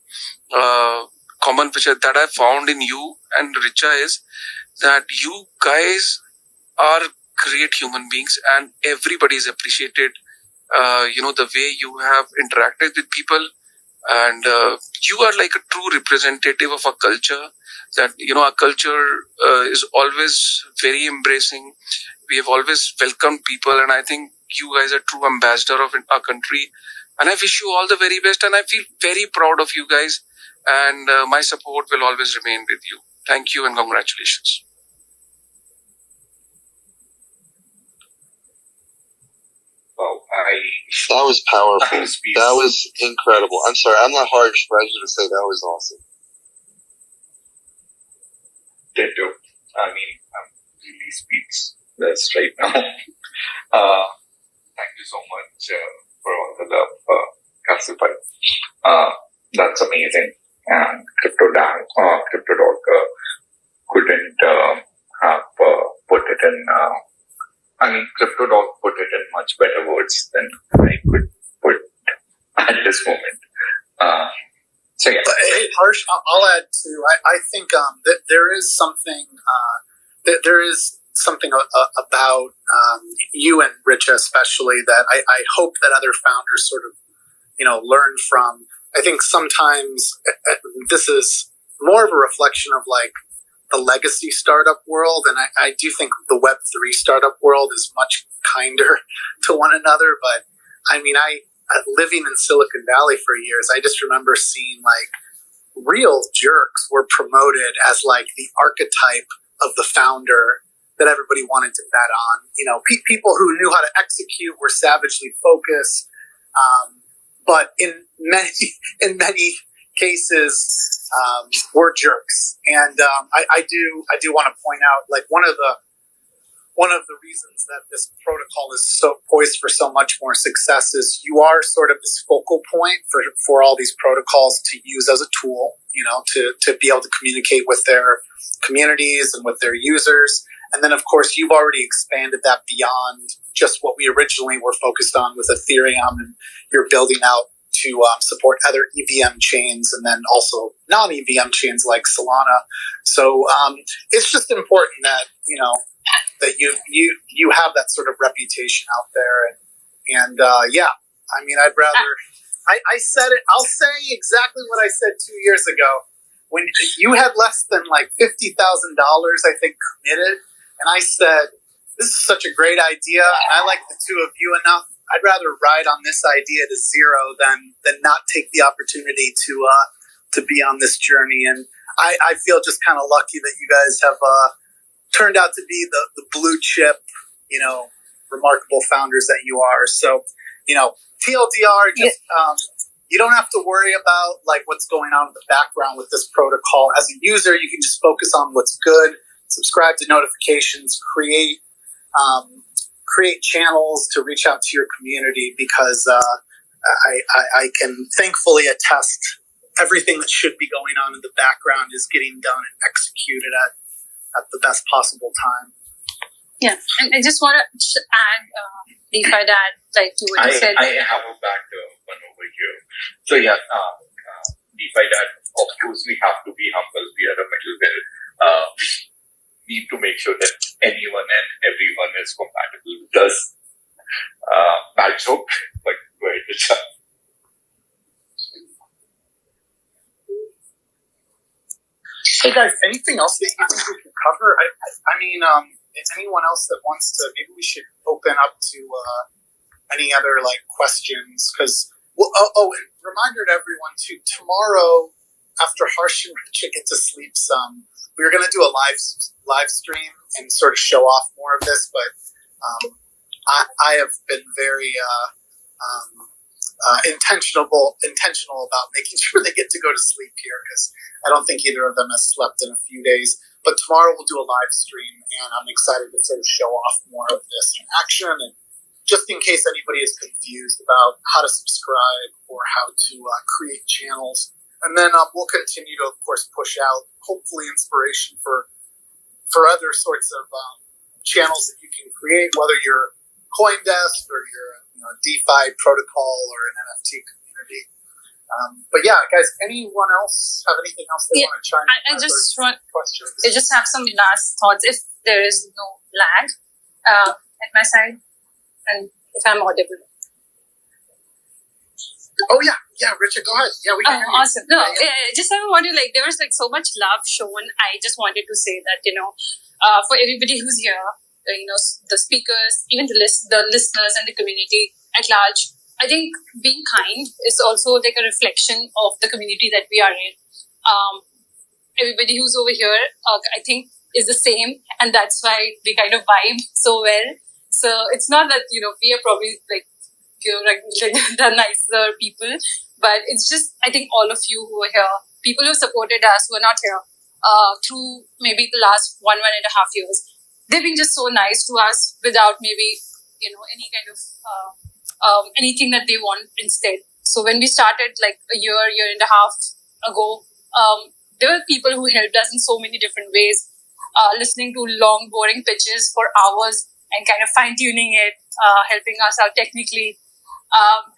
which that I found in you and Richa is that you guys are great human beings, and everybody is appreciated. The way you have interacted with people, and you are like a true representative of a culture that, our culture is always very embracing. We have always welcomed people, and I think you guys are true ambassador of our country. And I wish you all the very best, and I feel very proud of you guys, and my support will always remain with you. Thank you and congratulations. Wow, that was powerful. That That was incredible. I'm sorry, I'm not Harsh, but I was going to say that was awesome. Ditto. I'm really speechless right now. Thank you so much for all the love, Kasifai. That's amazing. And CryptoDog couldn't have put it in. CryptoDog put it in much better words than I could put at this moment. So yeah. Hey, Harsh, I'll add too. I think that there is something about you and Richa especially that I hope that other founders sort of learn from. I think sometimes this is more of a reflection of like the legacy startup world, and I do think the Web3 startup world is much kinder to one another. But living in Silicon Valley for years, I just remember seeing like real jerks were promoted as like the archetype of the founder that everybody wanted to bet on. People who knew how to execute, were savagely focused, but in many cases were jerks. And I do want to point out, like, one of the reasons that this protocol is so poised for so much more success is you are sort of this focal point for all these protocols to use as a tool, to be able to communicate with their communities and with their users. And then, of course, you've already expanded that beyond just what we originally were focused on with Ethereum, and you're building out to support other EVM chains and then also non-EVM chains like Solana. So it's just important that that you have that sort of reputation out there, and yeah, I mean, I'd rather. I said it. I'll say exactly what I said 2 years ago when you had less than like $50,000, I think, committed, and I said, "This is such a great idea, and I like the two of you enough. I'd rather ride on this idea to zero than not take the opportunity to be on this journey." And I feel just kind of lucky that you guys have turned out to be the blue chip, remarkable founders that you are. So, TLDR, just you don't have to worry about like what's going on in the background with this protocol. As a user, you can just focus on what's good, subscribe to notifications, create channels to reach out to your community, because I can thankfully attest everything that should be going on in the background is getting done and executed at the best possible time. Yeah, and I just want to add, DeFi Dad, like to what you said. I have a back one over here. So yeah, DeFi Dad, of course we have to be humble. We are a middleware. Need to make sure that anyone and everyone is compatible with us. Bad joke, but go ahead, Richard. Hey guys, anything else that you think we could cover? I mean, if anyone else that wants to, maybe we should open up to any other like questions. Because and reminder to everyone too. Tomorrow, after Harsh and Richard get to sleep some, we were going to do a live stream and sort of show off more of this. But I have been very intentional about making sure they get to go to sleep here, because I don't think either of them has slept in a few days. But tomorrow we'll do a live stream, and I'm excited to sort of show off more of this in action, and just in case anybody is confused about how to subscribe or how to create channels. And then we'll continue to, of course, push out, hopefully, inspiration for other sorts of channels that you can create, whether you're CoinDesk or you're a DeFi protocol or an NFT community. But yeah, guys, anyone else have anything else they want to chime in? I just have some last thoughts. If there is no lag at my side, and if I'm audible. Oh yeah, Richard, go ahead. Yeah, we can. Awesome. No, just I wanted there was so much love shown. I just wanted to say that for everybody who's here, the speakers, even the listeners and the community at large, I think being kind is also like a reflection of the community that we are in. Everybody who's over here, I think, is the same, and that's why we kind of vibe so well. So it's not that we are probably the nicer people, but it's just I think all of you who are here, people who supported us, who are not here through maybe the last 1.5 years, they've been just so nice to us without maybe any kind of anything that they want instead. So when we started a year and a half ago, there were people who helped us in so many different ways, listening to long, boring pitches for hours and kind of fine-tuning it, helping us out technically,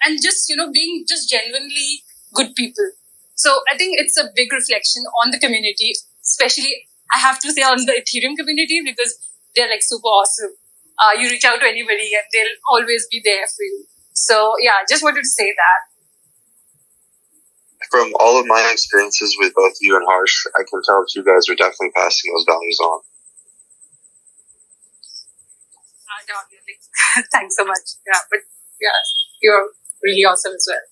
and just, being just genuinely good people. So I think it's a big reflection on the community, especially, I have to say, on the Ethereum community, because they're super awesome. You reach out to anybody and they'll always be there for you. So yeah, just wanted to say that. From all of my experiences with both you and Harsh, I can tell that you guys are definitely passing those values on. Thanks so much. Yeah, but yeah, you're really awesome as well.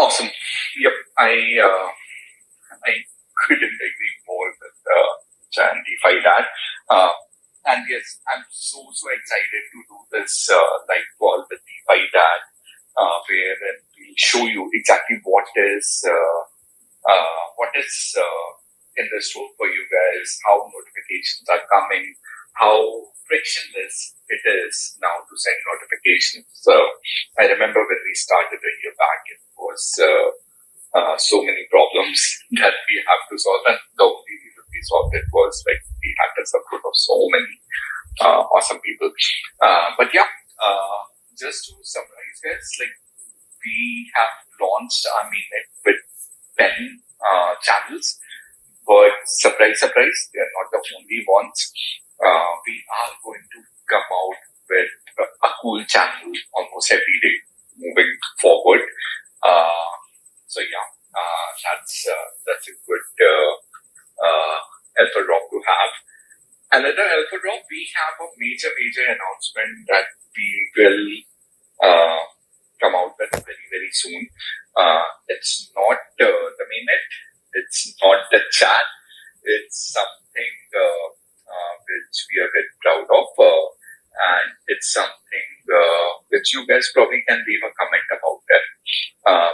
Awesome. Yep, I couldn't agree more with Jan DeFi Dad. And yes, I'm so excited to do this live call with DeFi Dad, where we'll show you exactly what is in the store for you guys, how notifications are coming, how frictionless it is now to send notifications. So I remember when we started a year back, it was so many problems that we have to solve, and the only reason we solved it was we had the support of so many awesome people. But yeah, just to summarize, guys, like we have launched our mainnet with 10 channels, but surprise, surprise, they are not the only ones. We are going to come out with a cool channel almost every day moving forward. So yeah, that's a good alpha drop to have. Another alpha drop, we have a major announcement that we will come out with very, very soon. It's not the mainnet, it's not the chat, it's something which we are very proud of, and it's something which you guys probably can leave a comment about that.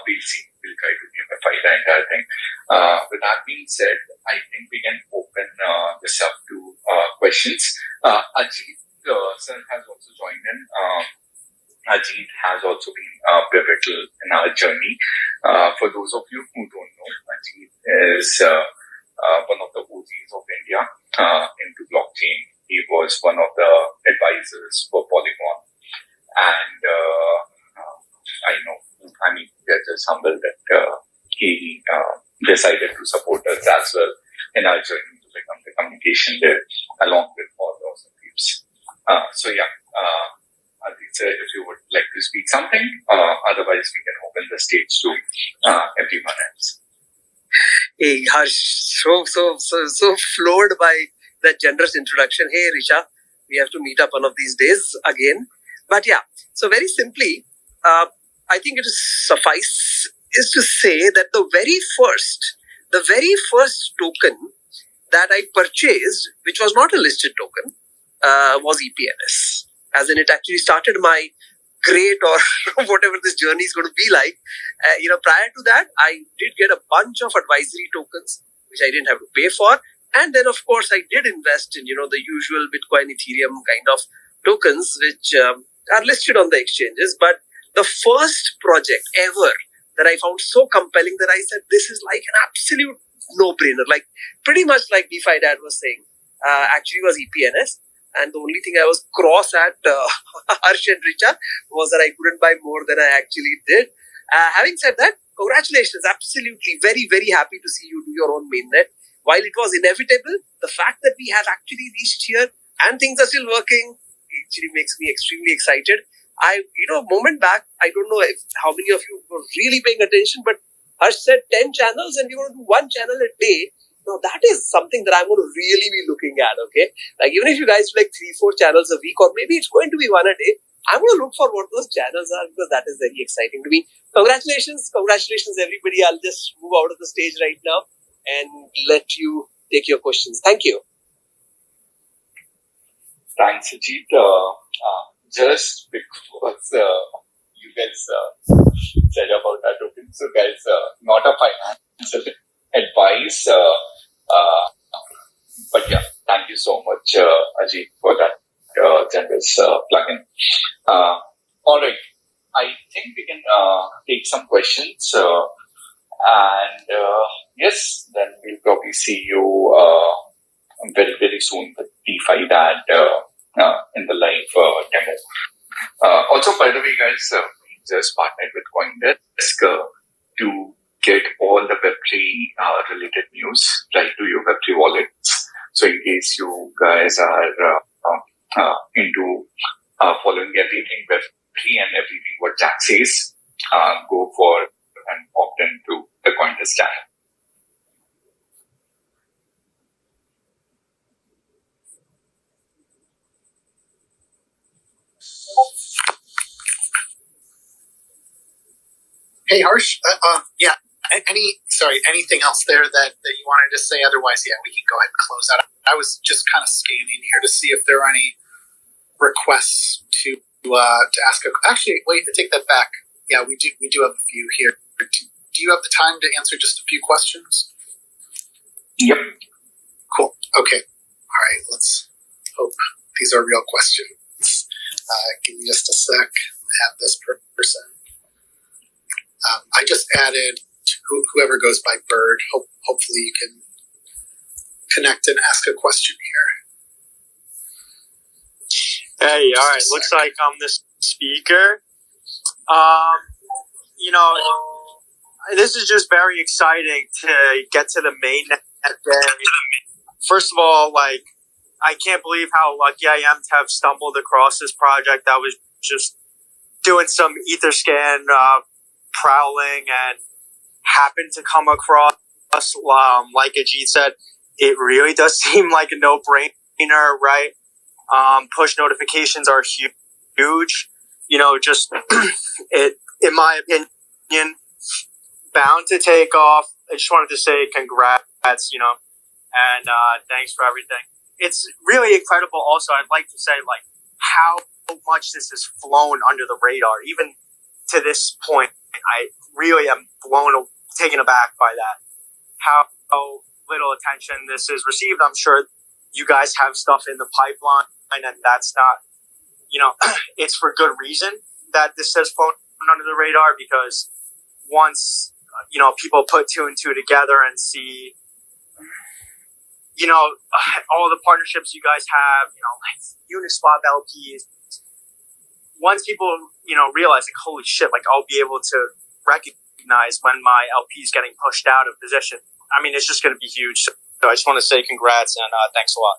We'll see. We'll try to gamify the entire thing. With that being said, I think we can open this up to questions. Ajit sir has also joined in. Ajit has also been pivotal in our journey. For those of you who don't know, Ajit is one of the OGs of India into blockchain. He was one of the advisors for Polygon. And we're just humbled that he decided to support us as well in our journey to become the communication there, along with all the awesome peeps. So yeah, Adit sir, if you would like to speak something, otherwise we can open the stage to everyone else. Hey, Harsh, so floored by that generous introduction. Hey, Risha, we have to meet up one of these days again. But yeah, so very simply, I think it is suffice is to say that the very first token that I purchased, which was not a listed token, was EPNS. As in, it actually started my great or whatever this journey is going to be like. Prior to that, I did get a bunch of advisory tokens, which I didn't have to pay for. And then, of course, I did invest in, the usual Bitcoin, Ethereum kind of tokens, which are listed on the exchanges. But the first project ever that I found so compelling that I said, this is like an absolute no-brainer. Like pretty much like DeFi Dad was saying, actually was EPNS. And the only thing I was cross at Harsh and Richa was that I couldn't buy more than I actually did. Having said that, congratulations. Absolutely. Very, very happy to see you do your own mainnet. While it was inevitable, the fact that we have actually reached here and things are still working actually makes me extremely excited. Moment back, I don't know how many of you were really paying attention, but Harsh said 10 channels and we're going to do one channel a day. Now that is something that I'm going to really be looking at, okay? Like even if you guys do like 3-4 channels a week, or maybe it's going to be one a day, I'm going to look for what those channels are because that is very exciting to me. Congratulations everybody. I'll just move out of the stage right now and let you take your questions. Thank you. Thanks, Ajit. Just because you guys said about that token, so guys, not a financial advice, but yeah, thank you so much, Ajit, for that generous plugin. All right, I think we can take some questions, and yes, then we'll probably see you very, very soon with DeFi Dad in the live demo. Also, by the way, guys, we just partnered with CoinDesk to get all the Web3 related news right to your Web3 wallets. So in case you guys are into following everything Web3 and everything what Jack says, go for and opt into the CoinDesk channel. Hey, Harsh. Anything else there that you wanted to say? Otherwise, yeah, we can go ahead and close out. I was just kind of scanning here to see if there are any requests to ask. Actually, wait, take that back. Yeah, we do have a few here. Do you have the time to answer just a few questions? Yep. Cool. Okay. All right. Let's hope these are real questions. Give me just a sec. I have this person. I just added whoever goes by Bird. Hopefully you can connect and ask a question here. Hey, all right. Looks like this speaker. This is just very exciting to get to the mainnet day. First of all, I can't believe how lucky I am to have stumbled across this project. I was just doing some Etherscan prowling and happened to come across, like Ajit said, it really does seem like a no-brainer, right? Push notifications are huge. Just it, in my opinion, bound to take off. I just wanted to say congrats, and thanks for everything. It's really incredible. Also, I'd like to say how much this has flown under the radar, even to this point. I really am taken aback by that. How little attention this is received. I'm sure you guys have stuff in the pipeline, and that's not, it's for good reason that this has flown under the radar, because once, people put two and two together and see, all the partnerships you guys have, like Uniswap LPs, once people, realize, holy shit, I'll be able to recognize when my LP is getting pushed out of position. I mean, it's just going to be huge. So I just want to say congrats and thanks a lot.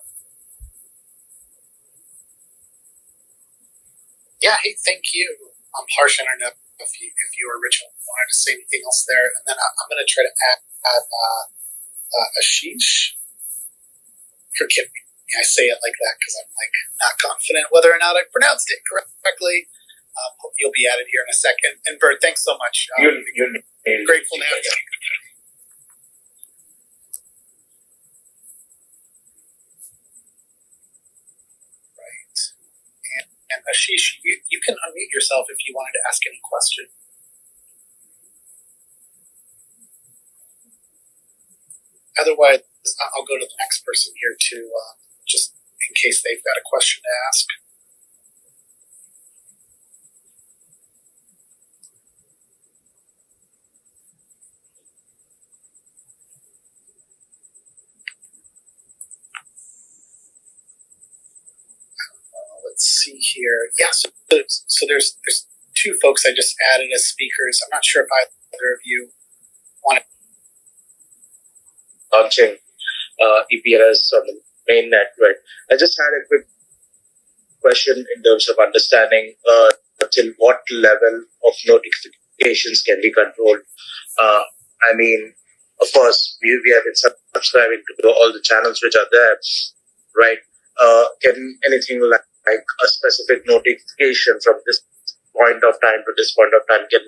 Yeah, hey, thank you. Harsh, I don't know if you or Richard wanted to say anything else there, and then I'm going to try to add Ashish. Forgive me, I say it like that because I'm not confident whether or not I pronounced it correctly. Hope you'll be added here in a second. And Bert, thanks so much. You're grateful to have you. Right. And Ashish, you can unmute yourself if you wanted to ask any question. Otherwise, I'll go to the next person here to just in case they've got a question to ask. Let's see here. Yeah, so there's two folks I just added as speakers. I'm not sure if either of you want to. Launching EPNS on the mainnet, right? I just had a quick question in terms of understanding till what level of notifications can be controlled. I mean, of course, we have been subscribing to all the channels which are there, right? Can anything like a specific notification from this point of time to this point of time can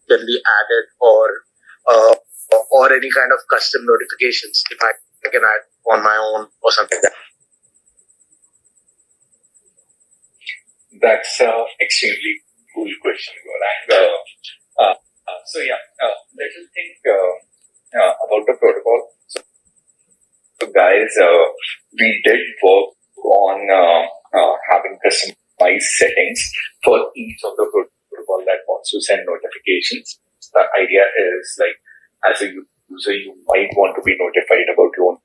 be added, or any kind of custom notifications if I can add on my own or something like that? That's an extremely cool question, Gaurang. Little thing about the protocol. So guys, we did work on having customized settings for each of the protocol that wants to send notifications. The idea is as a user, you might want to be notified about your own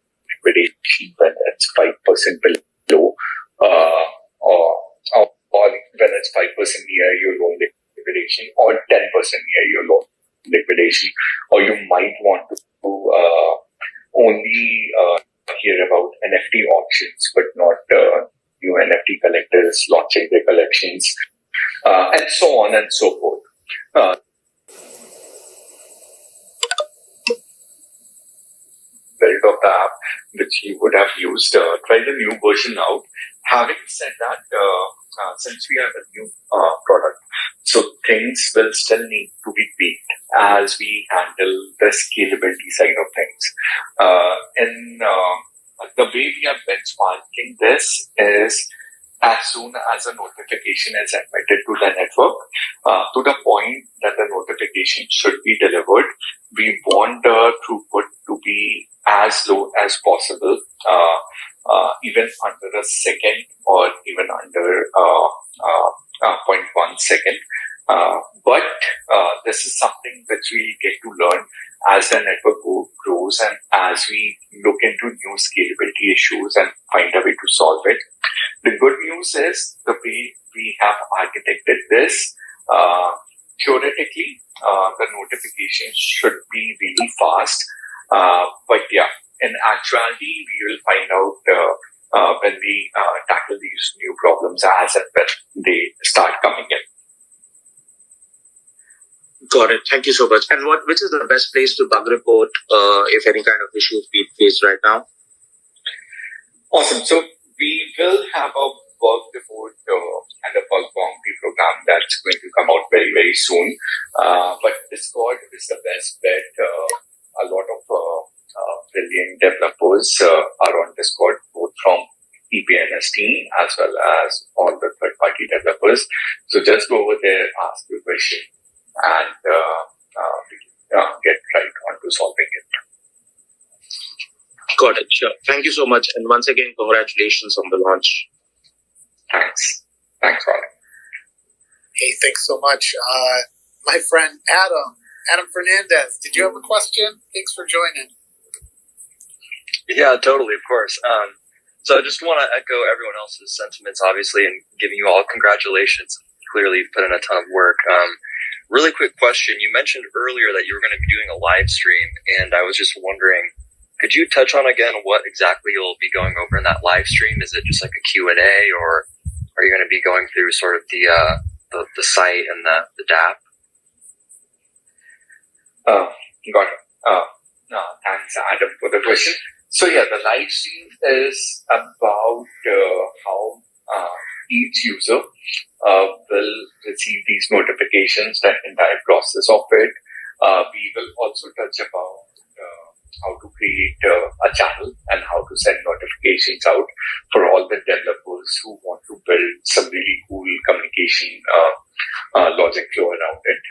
liquidation when it's 5% below, or when it's 5% near your loan liquidation, or 10% near your loan liquidation, or you might want to only hear about NFT auctions, but not new NFT collectors launching their collections, and so on and so forth. Build of the app which you would have used, try the new version out. Having said that, since we are a new product, so things will still need to be tweaked as we handle the scalability side of things. The way we are benchmarking this is as soon as a notification is emitted to the network, to the point that the notification should be delivered, we want the throughput to be as low as possible, even under a second or even under 0.1 second. But this is something which we get to learn as the network grows and as we look into new scalability issues and find a way to solve it. The good news is the way we we have architected this, theoretically, the notifications should be really fast. But yeah, in actuality, we will find out when we tackle these new problems as and when they start coming in. Got it. Thank you so much. And which is the best place to bug report if any kind of issue is being faced right now? Awesome. So we will have a bug report and a bug bounty program that's going to come out very, very soon. But Discord is the best bet. A lot of brilliant developers are on Discord, both from EPNS team as well as all the third-party developers. So just go over there, ask your question, and get right onto solving it. Got it. Sure. Thank you so much. And once again, congratulations on the launch. Thanks. Thanks, Robin. Hey, thanks so much. My friend Adam Fernandez, did you have a question? Thanks for joining. Yeah, totally, of course. So I just want to echo everyone else's sentiments, obviously, and giving you all congratulations. Clearly, you've put in a ton of work. Really quick question. You mentioned earlier that you were going to be doing a live stream, and I was just wondering, could you touch on again what exactly you'll be going over in that live stream? Is it just like a Q&A, or are you going to be going through sort of the site and the DApp? Got it. Thanks, Adam, for the question. So yeah, the live stream is about how each user will receive these notifications, the entire process of it. We will also touch about how to create a channel and how to send notifications out for all the developers who want to build some really cool communication logic flow around it.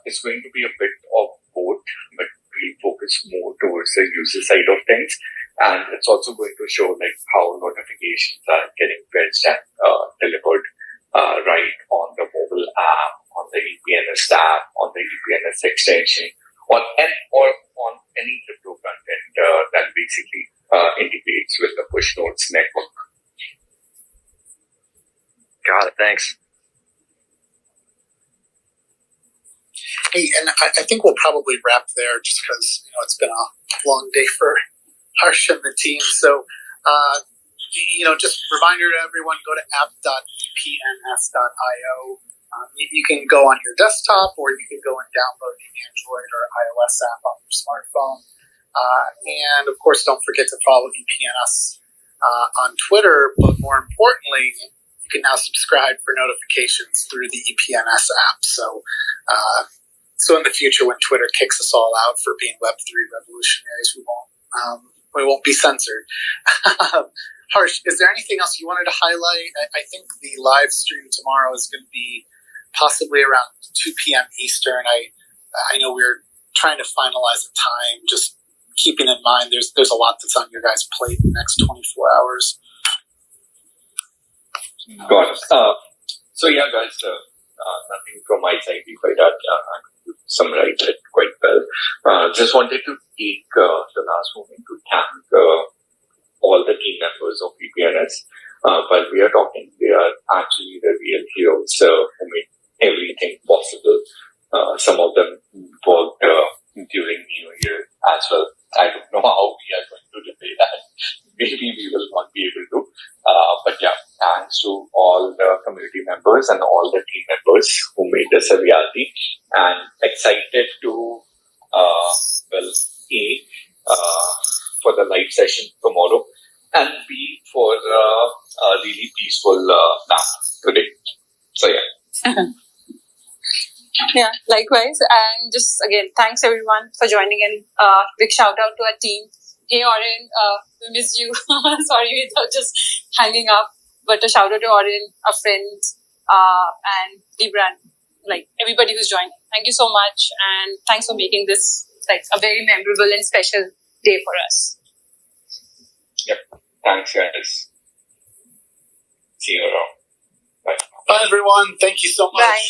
It's going to be a bit of both, but we'll focus more towards the user side of things. And it's also going to show like how notifications are getting fetched and delivered right on the mobile app, on the EPNS app, on the EPNS extension, or on any crypto content that basically integrates with the push notes network. Got it. Thanks. Hey, and I think we'll probably wrap there just because it's been a long day for Harsh and the team. So, just reminder to everyone, go to app.epns.io. You can go on your desktop, or you can go and download the Android or iOS app on your smartphone. And of course, don't forget to follow EPNS on Twitter. But more importantly, you can now subscribe for notifications through the EPNS app. So in the future, when Twitter kicks us all out for being Web3 revolutionaries, we won't be censored. Harsh, is there anything else you wanted to highlight? I think the live stream tomorrow is going to be possibly around 2 p.m. Eastern. I know we're trying to finalize a time, just keeping in mind there's a lot that's on your guys' plate in the next 24 hours. Got it. So yeah, guys, nothing from my side. Summarized it quite well. Just wanted to take the last moment to thank all the team members of EPNS. While we are talking, they are actually the real heroes who made everything possible. Some of them worked during New Year as well. I don't know how we are going to repay that. Maybe we will not be able to. But yeah, thanks to all the community members and all the team members who made this a reality. And excited to, A, for the live session tomorrow, and B, for a really peaceful nap today. So yeah. Yeah, likewise. And just again, thanks everyone for joining in. Big shout out to our team. Hey Oren, we miss you. Sorry without just hanging up. But a shout out to Oren, our friends, and Libran, like everybody who's joined. Thank you so much, and thanks for making this like a very memorable and special day for us. Yep. Thanks, guys. See you around. Bye. Bye, everyone. Thank you so much. Bye.